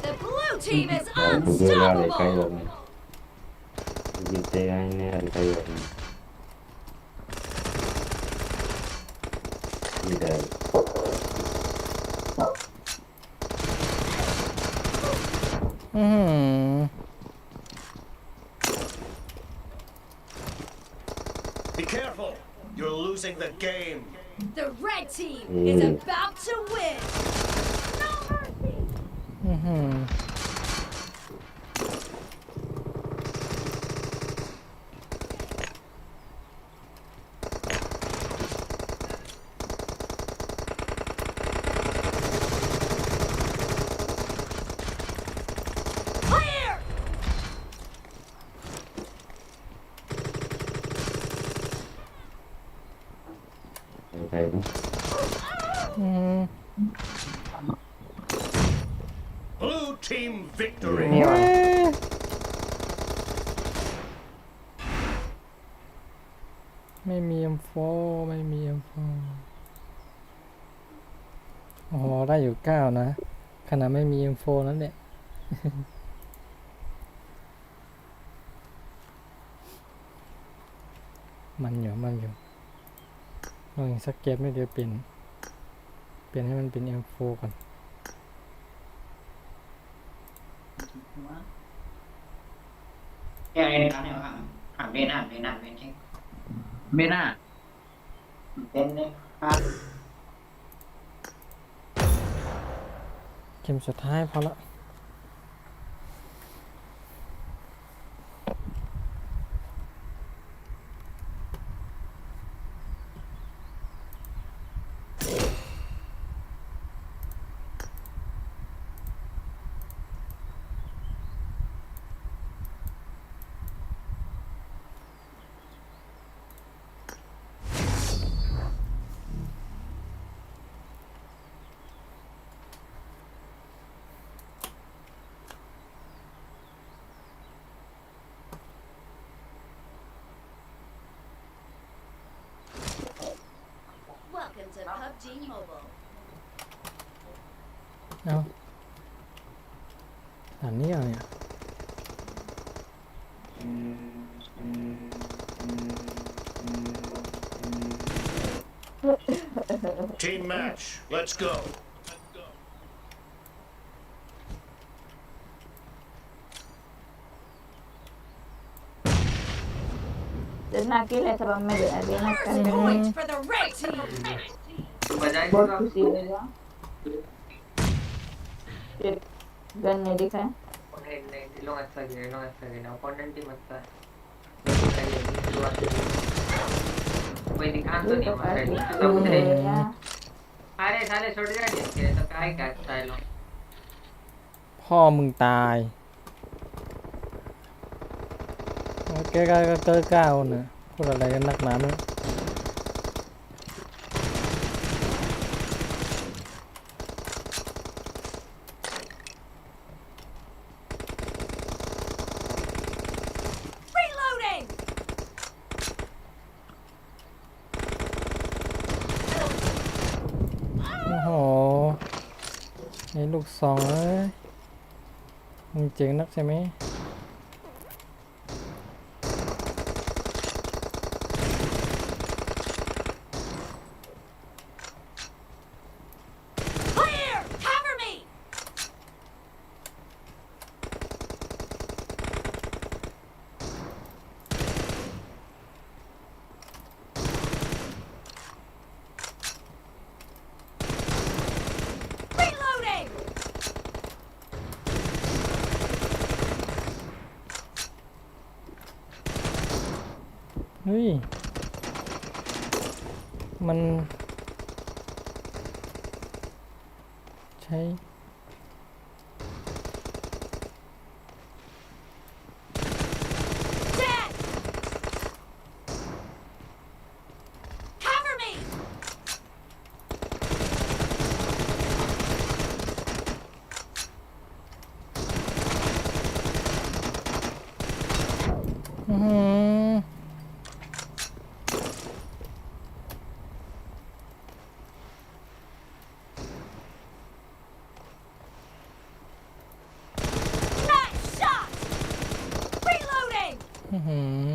S4: The blue team is
S6: ๆเราดูเรื่องอะไรใกล้เรา
S4: unstoppable.
S6: เนี่ยยิงเตะเนี่ยอะไรใกล้เราเนี่ย
S1: อื้อหือ
S8: Be careful. You're losing the game.
S4: The red team is about to win. No mercy.
S1: อื้อหือ
S4: Clear.
S1: อืม
S8: Blue team victory.
S1: เอ๊ะไม่มี M4 ไม่มี M4 โอ้โหได้อยู่9นะขนาดไม่มี M4 นั้นเนี่ย มันอยู่ลองอีกสักเกมไม่เดี๋ยวเปลี่ยนให้มันเป็น M4 ก่อน
S9: Kêu lên cái này hẳn bên chứ.
S7: ไม่น่า
S9: Bên đấy.
S1: เกมสุดท้ายพอละ
S4: Welcome to PUBG Mobile.
S1: เอาอันนี้อะไรเนี่ย
S8: Team match. Let's go.
S2: เดินหน้ากี่เลยสบายไม่เดินเดินหน้ากัน
S4: First point for the red team.
S2: บอสกูสีเลยวะเด็ดกันเนี่ยดิค่ะ
S9: Long again. Opponent team आता. कोई दिखान तो नहीं हमारा तो उधर अरे साले छोड़ दिया ये तो काय करता है लोग
S1: พ่อมึงตายแกก็ก้าวนะพูดอะไรกันนักหนาไม่รู้
S4: Reloading.
S1: โอ้โหนี่ลูกซองเอ้ยมึงเจ๋งนักใช่ไหม
S4: Clear. Cover me.
S1: เฮ้ยมันใช้
S4: Dead. Cover me.
S1: อื้อหือ
S4: Nice shot. Reloading.
S1: อื้อหือ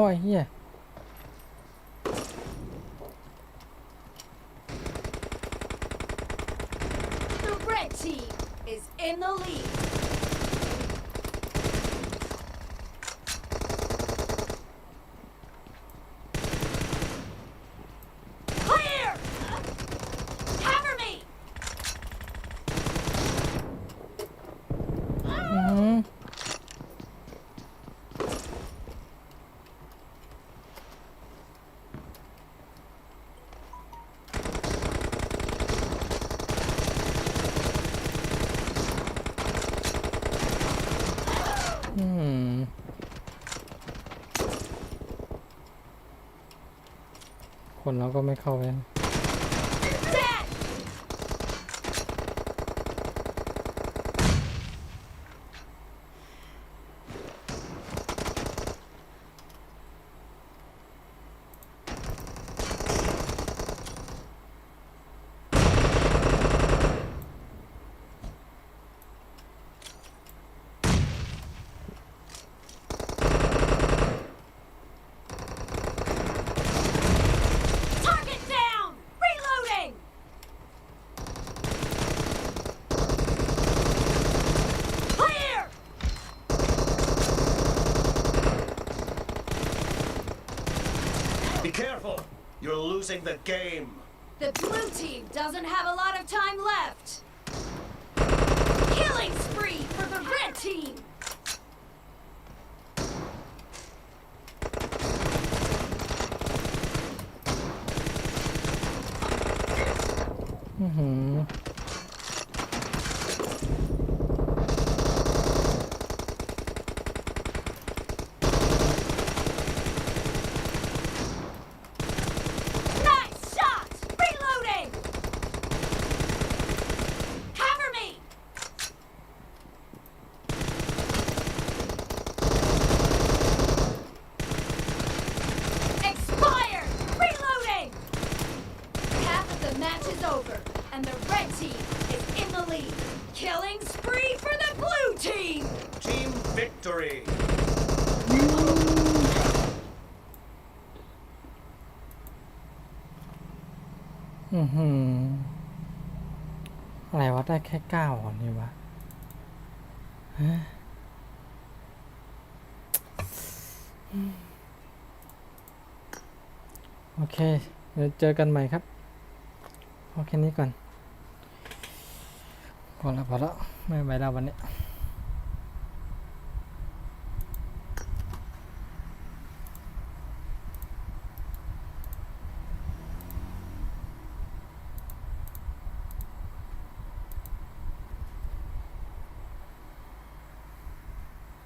S1: ไอ้เหี้ย
S4: The red team is in the lead. Clear! Cover me!
S1: อื้อหือคนเราก็ไม่เข้าไป
S4: Dead!
S8: Be careful. You're losing the game.
S4: The blue team doesn't have a lot of time left. Killing spree for the red team.
S1: อื้อหือ
S4: Nice shot! Reloading! Cover me! Expired! Reloading! Half of the match is over, and the red team is in the lead. Killing spree for the blue team!
S8: Team victory.
S1: อือหือ อะไรวะ ได้แค่9ก่อนนี่วะฮะโอเค เดี๋ยวเจอกันใหม่ครับพอแค่นี้ก่อน พอแล้ว ไม่ไหวแล้ววันนี้